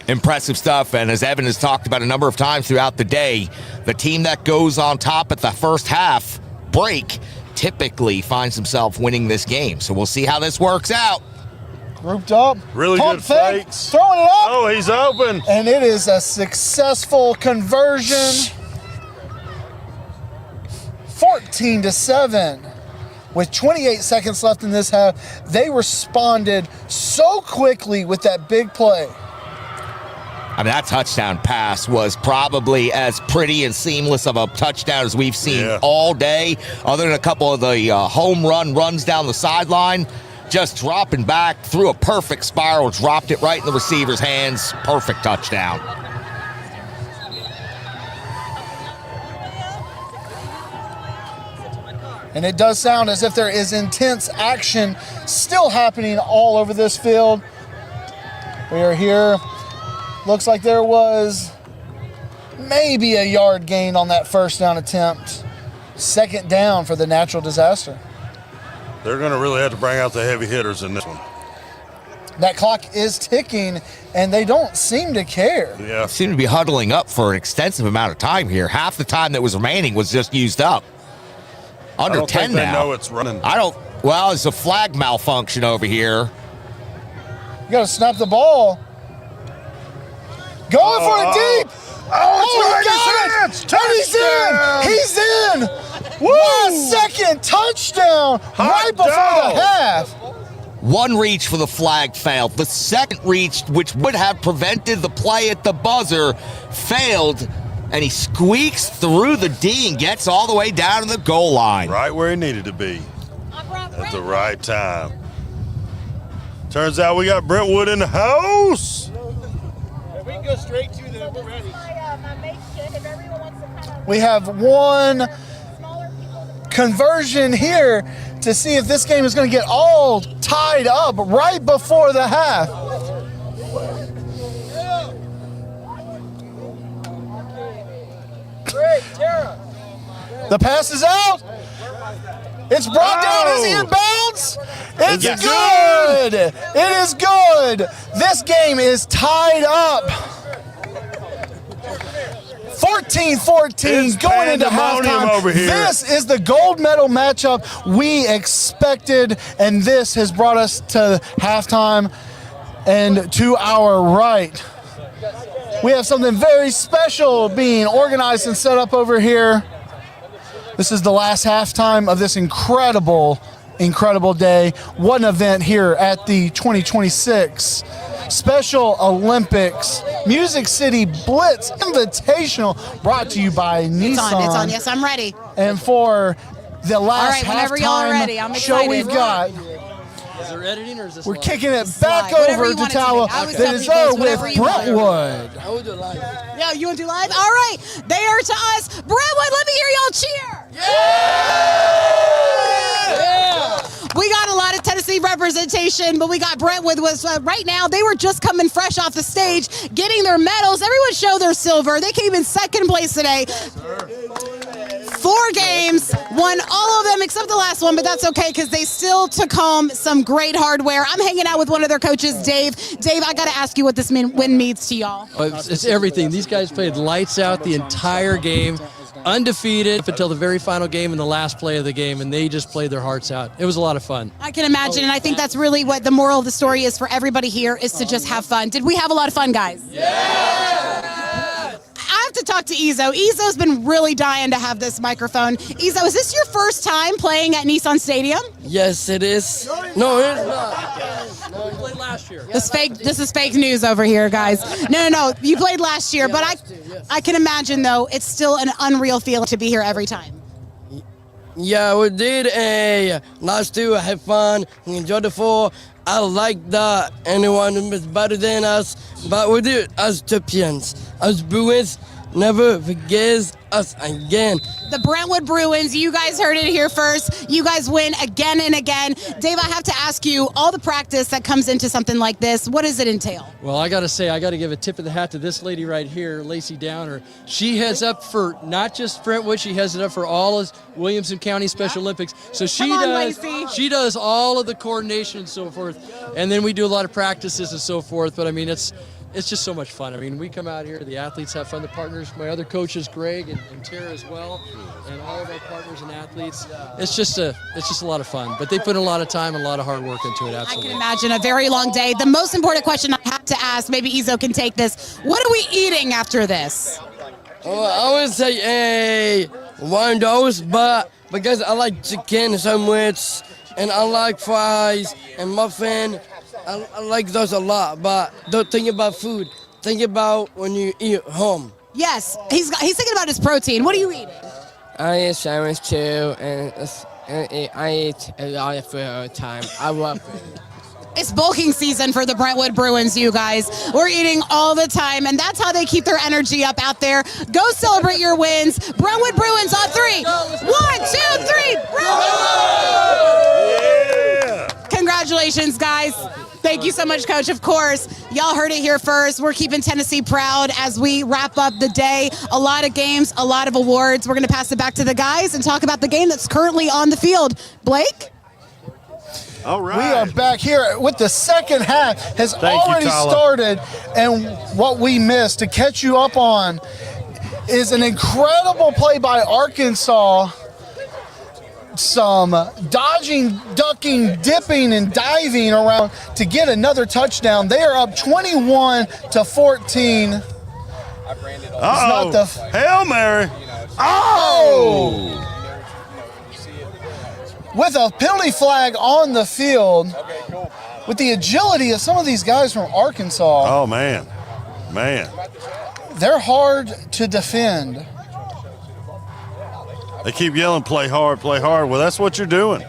Impressive stuff, and as Evan has talked about a number of times throughout the day, the team that goes on top at the first half break typically finds himself winning this game. So we'll see how this works out. Grouped up. Really pump good fake, fakes. throwing it up. Oh, he's open. And it is a successful conversion. 14-7. With 28 seconds left in this half, they responded so quickly with that big play. I mean, that touchdown pass was probably as pretty and seamless of a touchdown as we've seen all day, other than a couple of the home run runs down the sideline. Just dropping back through a perfect spiral, dropped it right in the receiver's hands. Perfect touchdown. And it does sound as if there is intense action still happening all over this field. We are here. Looks like there was maybe a yard gain on that first down attempt. Second down for the natural disaster. They're going to really have to bring out the heavy hitters in this one. That clock is ticking, and they don't seem to care. Yeah. Seem to be huddling up for an extensive amount of time here. Half the time that was remaining was just used up. Under I don't 10 think they now. know it's running. Well, it's a flag malfunction over here. You got to snap the ball. Going for it deep. Oh, He got it. And he's in. Woo! 1 second touchdown right before the half. One reach for the flag failed. The second reach, which would have prevented the play at the buzzer, failed. And he squeaks through the D and gets all the way down to the goal line. Right where he needed to be at the right time. Turns out we got Brentwood in the house. We can go straight to them. We're ready. We have one conversion here to see if this game is going to get all tied up right before the half. The pass is out. It's brought down. Is he in bounds? It's good. It is good. This game is tied up. 14-14 going into halftime. Over here. This is the gold medal matchup we expected, and this has brought us to halftime. And to our right, we have something very special being organized and set up over here. This is the last halftime of this incredible day. What an event here at the 2026 Special Olympics Music City Blitz Invitational, brought to you by Nissan. It's on. Yes, I'm ready. And for the last whenever y'all are ready, I'm halftime show excited. we've got, Is there editing or is this we're live? kicking it back Whatever over you to want it to Tala be. I always that tell is people there it's with whatever you want. Brentwood. I will do it live. Yeah, you want to do live? All right. They are to us. Brentwood, let me hear y'all cheer. We got a lot of Tennessee representation, but we got Brentwood was right now. They were just coming fresh off the stage, getting their medals. Everyone show their silver. They came in second place today. 4 games, won all of them except the last one, but that's okay because they still took home some great hardware. I'm hanging out with one of their coaches, Dave. Dave, I got to ask you what this win means to y'all. It's everything. These guys played lights out the entire game, undefeated up until the very final game and the last play of the game, and they just played their hearts out. It was a lot of fun. I can imagine, and I think that's really what the moral of the story is for everybody here, is to just have fun. Did we have a lot of fun, guys? Yeah! I have to talk to Izzo. Izzo's been really dying to have this microphone. Izzo, is this your first time playing at Nissan Stadium? Yes, it is. No, it's not. No, we played last year. This is fake news over here, guys. No. You played last year, but I can imagine, though, it's still an unreal feeling to be here every time. Yeah, we did last year. I had fun. We enjoyed the fall. I like that anyone is better than us, but we did as champions. As Bruins, never forget us again. The Brentwood Bruins, you guys heard it here first. You guys win again and again. Dave, I have to ask you, all the practice that comes into something like this, what does it entail? Well, I got to say, I got to give a tip of the hat to this lady right here, Lacey Downer. She heads up for not just Brentwood, she heads it up for all of Williamson County Special Olympics. So she does all of the coordination and so forth. And then we do a lot of practices and so forth. But I mean, it's just so much fun. I mean, we come out here, the athletes have fun, the partners, my other coaches, Greg and Tara as well, and all of our partners and athletes. It's just a lot of fun. But they put in a lot of time and a lot of hard work into it, absolutely. I can imagine a very long day. The most important question I have to ask, maybe Izzo can take this, what are we eating after this? I would say one of those, but because I like chicken sandwich, and I like fries and muffin, I like those a lot, but don't think about food. Think about when you eat home. Yes, he's thinking about his protein. What are you eating? I eat sandwich too, and I eat a lot of food all the time. I love it. It's bulking season for the Brentwood Bruins, you guys. We're eating all the time, and that's how they keep their energy up out there. Go celebrate your wins. Brentwood Bruins on 3. 1, 2, 3. Brentwood! Yeah! Congratulations, guys. Thank you so much, Coach. Of course, y'all heard it here first. We're keeping Tennessee proud as we wrap up the day. A lot of games, a lot of awards. We're going to pass it back to the guys and talk about the game that's currently on the field. Blake? All right. We are back here with the second half has Thank you, already Tyler. started, and what we missed to catch you up on is an incredible play by Arkansas. Some dodging, ducking, dipping, and diving around to get another touchdown. They are up 21-14. Uh-oh. Hail Mary. Oh! With a penalty flag on the field, with the agility of some of these guys from Arkansas, Oh, man. they're hard to defend. They keep yelling, play hard, play hard. Well, that's what you're doing.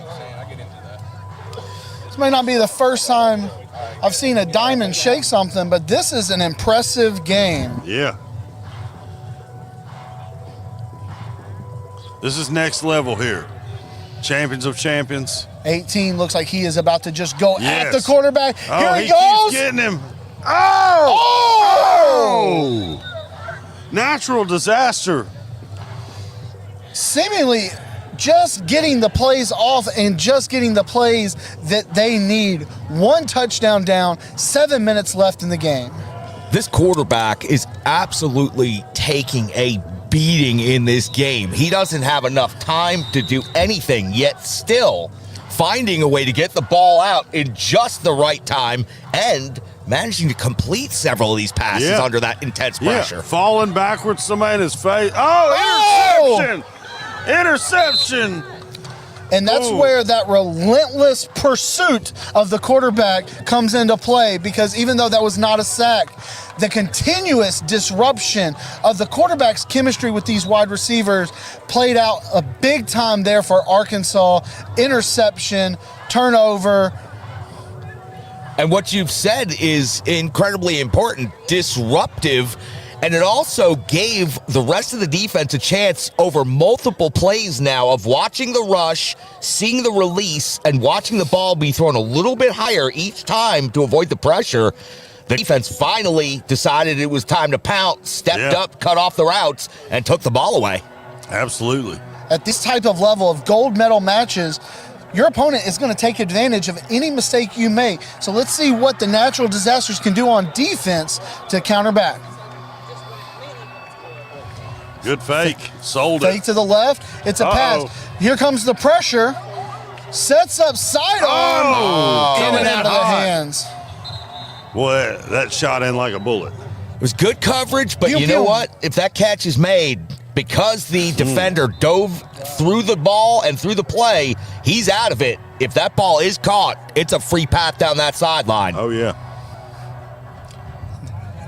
This may not be the first time I've seen a diamond shake something, but this is an impressive game. Yeah. This is next level here. Champions of champions. 18 looks like he is about to just go Yes. at the quarterback. Oh, Here he keeps goes. getting him. Oh! Natural disaster. Seemingly just getting the plays off and just getting the plays that they need. One touchdown down, 7 minutes left in the game. This quarterback is absolutely taking a beating in this game. He doesn't have enough time to do anything, yet still finding a way to get the ball out in just the right time and managing to complete several of these passes under that intense pressure. Yeah. Falling backwards, somebody in his face. Oh, interception! Interception! And that's where that relentless pursuit of the quarterback comes into play, because even though that was not a sack, the continuous disruption of the quarterback's chemistry with these wide receivers played out a big time there for Arkansas. Interception, turnover. And what you've said is incredibly important, disruptive. And it also gave the rest of the defense a chance over multiple plays now of watching the rush, seeing the release, and watching the ball be thrown a little bit higher each time to avoid the pressure. The defense finally decided it was time to pounce, stepped up, cut off the routes, and took the ball away. Absolutely. At this type of level of gold medal matches, your opponent is going to take advantage of any mistake you make. So let's see what the natural disasters can do on defense to counter back. Good fake. Sold Fake it. to the left. It's a pass. Here comes the pressure. Sets up sidearm. In and out of the hands. Boy, that shot in like a bullet. It was good coverage, but you know what? If that catch is made, because the defender dove through the ball and through the play, he's out of it. If that ball is caught, it's a free path down that sideline. Oh, yeah.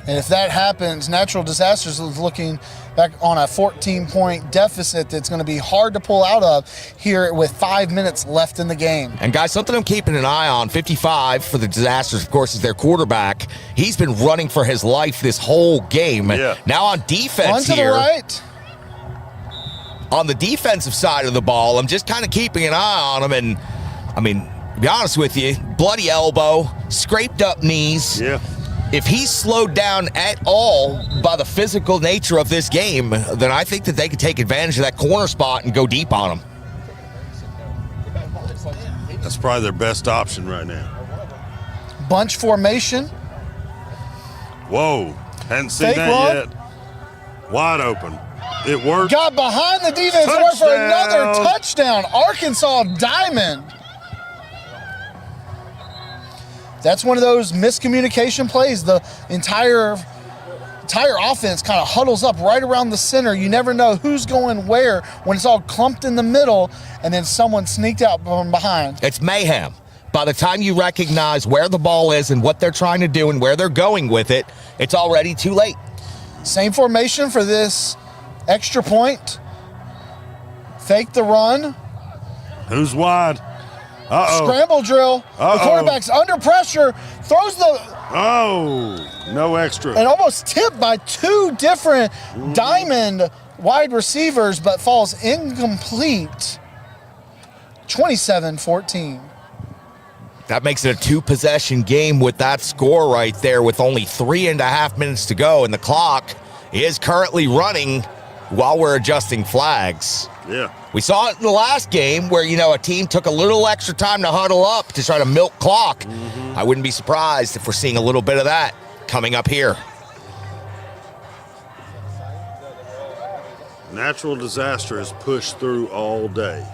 And if that happens, natural disasters is looking back on a 14-point deficit that's going to be hard to pull out of here with 5 minutes left in the game. And guys, something I'm keeping an eye on, 55 for the Disasters, of course, is their quarterback. He's been running for his life this whole game. Yeah. Now on defense One to here. the right. On the defensive side of the ball, I'm just kind of keeping an eye on him. And, I mean, to be honest with you, bloody elbow, scraped up knees. Yeah. If he's slowed down at all by the physical nature of this game, then I think that they could take advantage of that corner spot and go deep on him. That's probably their best option right now. Bunch formation. Whoa. Hadn't seen Fake that run. yet. Wide open. It worked. Got behind the defense. Went for another touchdown. Arkansas Diamond. That's one of those miscommunication plays. The entire offense kind of huddles up right around the center. You never know who's going where when it's all clumped in the middle and then someone sneaked out from behind. It's mayhem. By the time you recognize where the ball is and what they're trying to do and where they're going with it, it's already too late. Same formation for this extra point. Fake the run. Who's wide? Uh-oh. Scramble drill. Uh-oh. The quarterback's under pressure. Throws the... Oh, no extra. And almost tipped by two different Diamond wide receivers, but falls incomplete. 27-14. That makes it a two-possession game with that score right there with only 3.5 minutes to go, and the clock is currently running while we're adjusting flags. Yeah. We saw it in the last game where, a team took a little extra time to huddle up to try to milk clock. I wouldn't be surprised if we're seeing a little bit of that coming up here. Natural disaster is pushed through all day.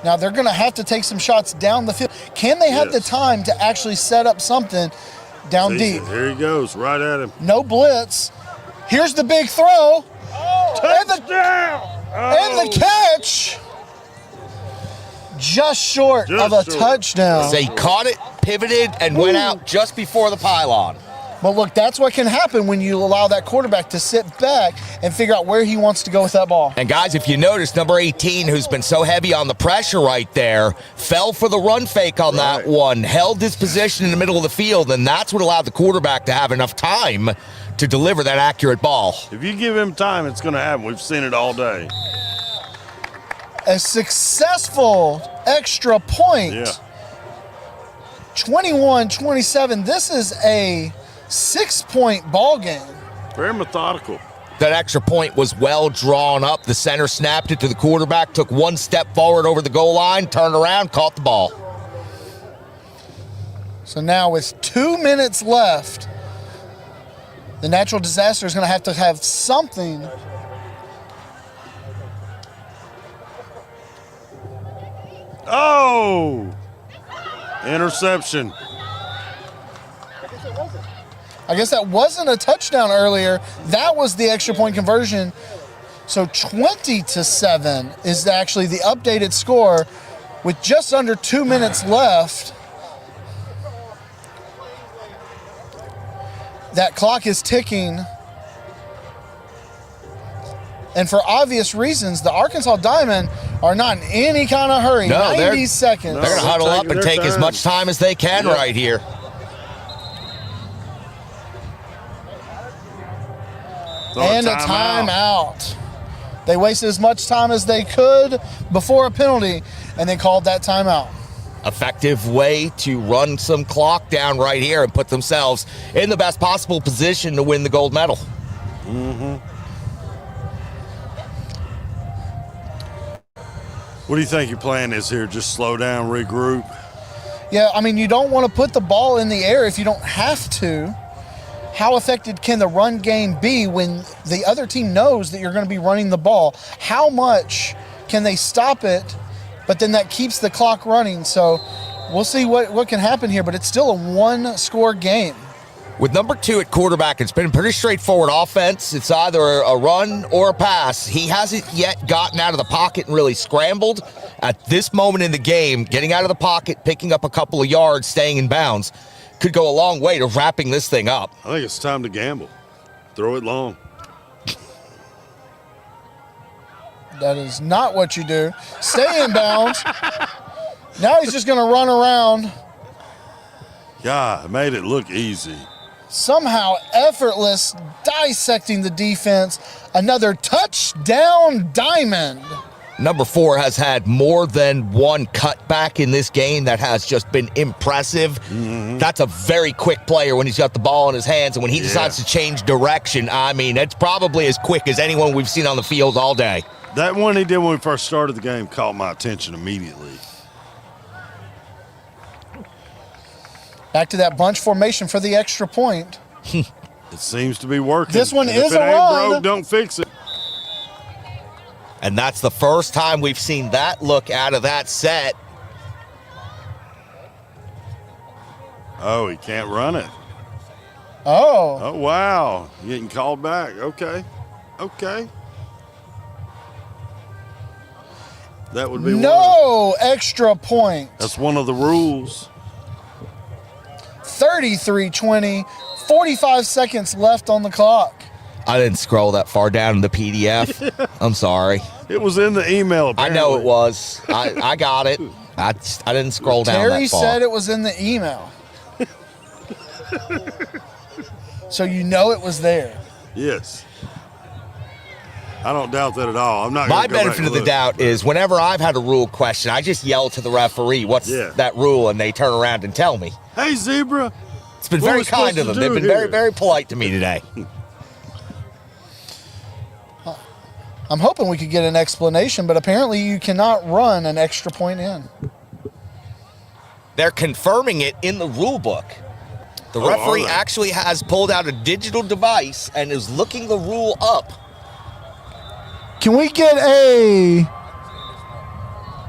Now they're going to have to take some shots down the field. Can they have the time to actually set up something down deep? Here he goes, right at him. No blitz. Here's the big throw. Touchdown! And the catch. Just short of a touchdown. They caught it, pivoted, and went out just before the pylon. But look, that's what can happen when you allow that quarterback to sit back and figure out where he wants to go with that ball. And guys, if you notice, number 18, who's been so heavy on the pressure right there, fell for the run fake on that one, held his position in the middle of the field, and that's what allowed the quarterback to have enough time to deliver that accurate ball. If you give him time, it's going to happen. We've seen it all day. A successful extra point. Yeah. 21-27. This is a 6-point ball game. Very methodical. That extra point was well drawn up. The center snapped it to the quarterback, took one step forward over the goal line, turned around, caught the ball. So now with 2 minutes left, the natural disaster is going to have something. Oh! Interception. I guess that wasn't a touchdown earlier. That was the extra point conversion. So 20-7 is actually the updated score with just under 2 minutes left. That clock is ticking. And for obvious reasons, the Arkansas Diamond are not in any kind of hurry. No, 90 seconds. They're going to huddle up and take as much time as they can right here. And a timeout. They wasted as much time as they could before a penalty, and they called that timeout. Effective way to run some clock down right here and put themselves in the best possible position to win the gold medal. What do you think your plan is here? Just slow down, regroup? Yeah, I mean, you don't want to put the ball in the air if you don't have to. How effective can the run game be when the other team knows that you're going to be running the ball? How much can they stop it, but then that keeps the clock running? So we'll see what can happen here, but it's still a one-score game. With number 2 at quarterback, it's been a pretty straightforward offense. It's either a run or a pass. He hasn't yet gotten out of the pocket and really scrambled. At this moment in the game, getting out of the pocket, picking up a couple of yards, staying in bounds, could go a long way to wrapping this thing up. I think it's time to gamble. Throw it long. That is not what you do. Stay in bounds. Now he's just going to run around. God, made it look easy. Somehow effortless, dissecting the defense. Another touchdown Diamond. Number 4 has had more than one cutback in this game that has just been impressive. That's a very quick player when he's got the ball in his hands, and when he decides to change direction, I mean, it's probably as quick as anyone we've seen on the field all day. That one he did when we first started the game caught my attention immediately. Back to that bunch formation for the extra point. It seems to be working. This one and is if it a ain't run. broke, don't fix it. And that's the first time we've seen that look out of that set. Oh, he can't run it. Oh. Oh, wow. Getting called back. Okay. Okay. That would be no extra point. That's one of the rules. 33-20, 45 seconds left on the clock. I didn't scroll that far down in the PDF. I'm sorry. It was in the email, apparently. I know it was. I got it. I didn't scroll down Terry that far. said it was in the email. So you know it was there. Yes. I don't doubt that at all. I'm not My going to go back benefit and of the look. doubt is whenever I've had a rule question, I just yell to the referee, what's that rule? And they turn around and tell me. Hey, Zebra. It's been What very we're supposed kind of to them. They've do been here. very, very polite to me today. I'm hoping we could get an explanation, but apparently you cannot run an extra point in. They're confirming it in the rule book. The referee actually has pulled out a digital device and is looking the rule up. Can we get a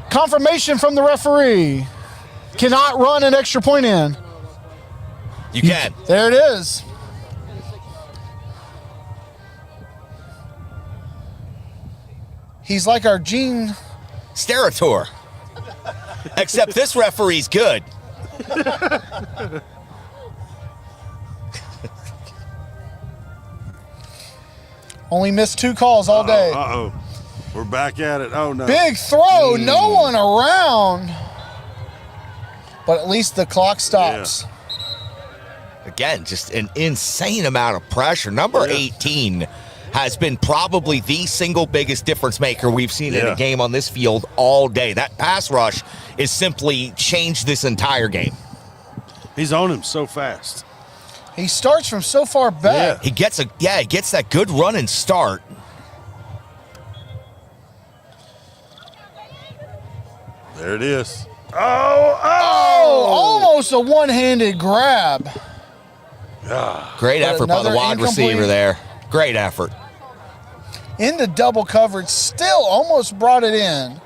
confirmation from the referee? Cannot run an extra point in. You can. There it is. He's like our Gene Steratore. Except this referee's good. Only missed 2 calls all day. Uh-oh. We're back at it. Oh, no. Big throw. No one around. But at least the clock stops. Again, just an insane amount of pressure. Number 18 has been probably the single biggest difference maker we've seen in a game on this field all day. That pass rush is simply changed this entire game. He's on him so fast. He starts from so far back. He gets that good run and start. There it is. Oh, almost a one-handed grab. Great effort by the wide incomplete. receiver there. Great effort. Into double coverage, still almost brought it in.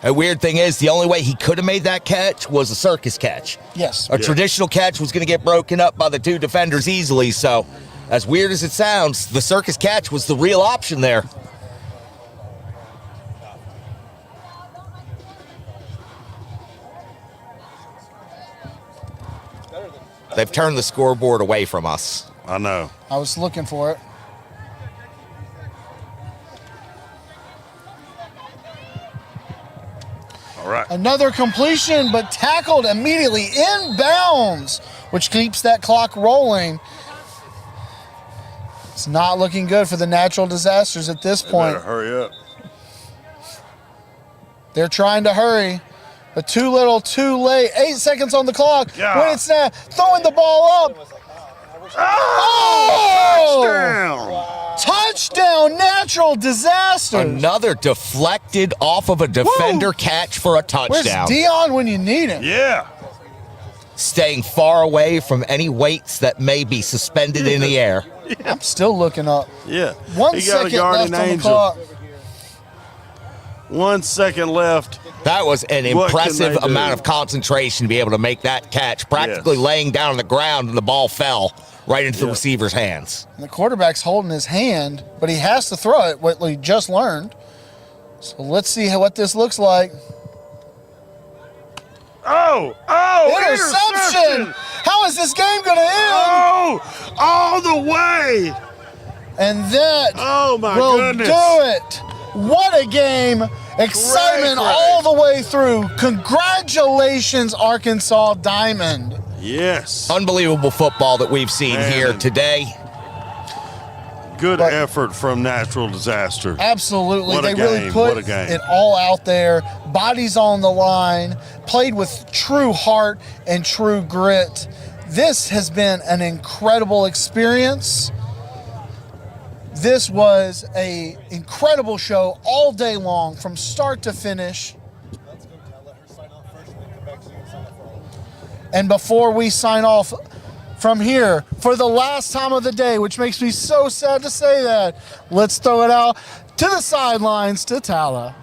A weird thing is, the only way he could have made that catch was a circus catch. Yes. A traditional catch was going to get broken up by the 2 defenders easily, so as weird as it sounds, the circus catch was the real option there. They've turned the scoreboard away from us. I know. I was looking for it. All right. Another completion, but tackled immediately inbounds, which keeps that clock rolling. It's not looking good for the natural disasters at this point. Better hurry up. They're trying to hurry, but too little, too late. 8 seconds on the clock. Yeah. When it's now throwing the ball up. Oh! Touchdown, natural disasters. Another deflected off of a defender catch for a touchdown. Where's Dion when you need him? Yeah. Staying far away from any weights that may be suspended in the air. I'm still looking up. Yeah. 1 He got a second guardian left on the angel. clock. 1 second left. That was an What can impressive they do? amount of concentration to be able to make that catch, practically laying down on the ground, and the ball fell right into the receiver's hands. And the quarterback's holding his hand, but he has to throw it, what we just learned. So let's see what this looks like. Oh, Interception! How is this game going to end? Oh, all the way. And that will goodness. do it. What a game. Excitement all the way through. Congratulations, Arkansas Diamond. Yes. Unbelievable football that we've seen here today. Good effort from natural disaster. Absolutely. What a They really game. put What a game. it all out there. Bodies on the line. Played with true heart and true grit. This has been an incredible experience. This was an incredible show all day long from start to finish. And before we sign off from here, for the last time of the day, which makes me so sad to say that, let's throw it out to the sidelines to Tala.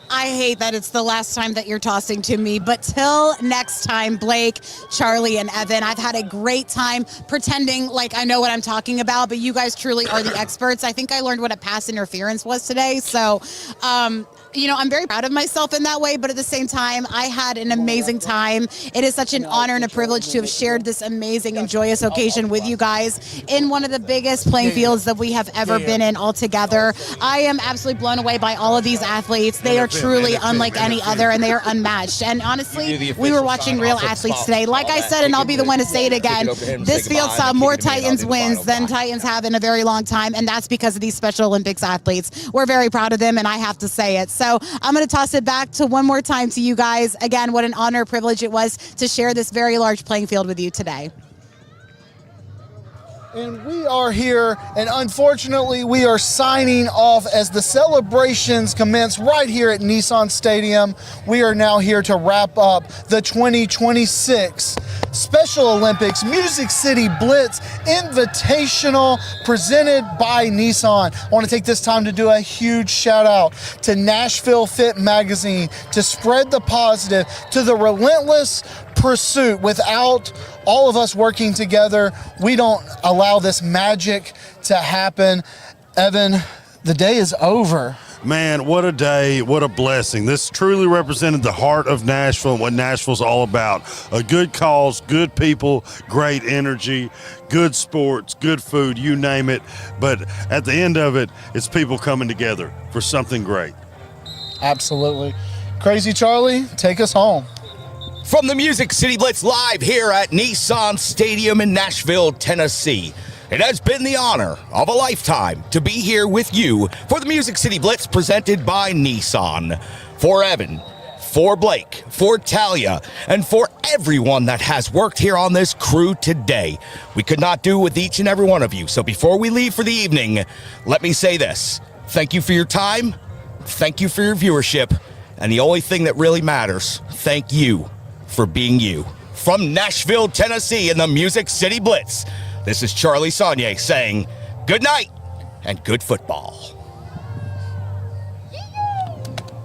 I hate that it's the last time that you're tossing to me, but till next time, Blake, Charlie, and Evan, I've had a great time pretending like I know what I'm talking about, but you guys truly are the experts. I think I learned what a pass interference was today, so I'm very proud of myself in that way, but at the same time, I had an amazing time. It is such an honor and a privilege to have shared this amazing and joyous occasion with you guys in one of the biggest playing fields that we have ever been in all together. I am absolutely blown away by all of these athletes. They are truly unlike any other, and they are unmatched. And honestly, we were watching real athletes today. Like I said, and I'll be the one to say it again, this field saw more Titans wins than Titans have in a very long time, and that's because of these Special Olympics athletes. We're very proud of them, and I have to say it. So I'm going to toss it back to one more time to you guys. Again, what an honor, privilege it was to share this very large playing field with you today. And we are here, and unfortunately, we are signing off as the celebrations commence right here at Nissan Stadium. We are now here to wrap up the 2026 Special Olympics Music City Blitz Invitational presented by Nissan. I want to take this time to do a huge shout out to Nashville Fit Magazine to spread the positive, to the relentless pursuit. Without all of us working together, we don't allow this magic to happen. Evan, the day is over. Man, what a day, what a blessing. This truly represented the heart of Nashville and what Nashville's all about. A good cause, good people, great energy, good sports, good food, you name it. But at the end of it, it's people coming together for something great. Absolutely. Crazy Charlie, take us home. From the Music City Blitz live here at Nissan Stadium in Nashville, Tennessee. It has been the honor of a lifetime to be here with you for the Music City Blitz presented by Nissan. For Evan, for Blake, for Talia, and for everyone that has worked here on this crew today. We could not do it with each and every one of you. So before we leave for the evening, let me say this. Thank you for your time. Thank you for your viewership. And the only thing that really matters, thank you for being you. From Nashville, Tennessee in the Music City Blitz, this is Charlie Saunier saying good night and good football.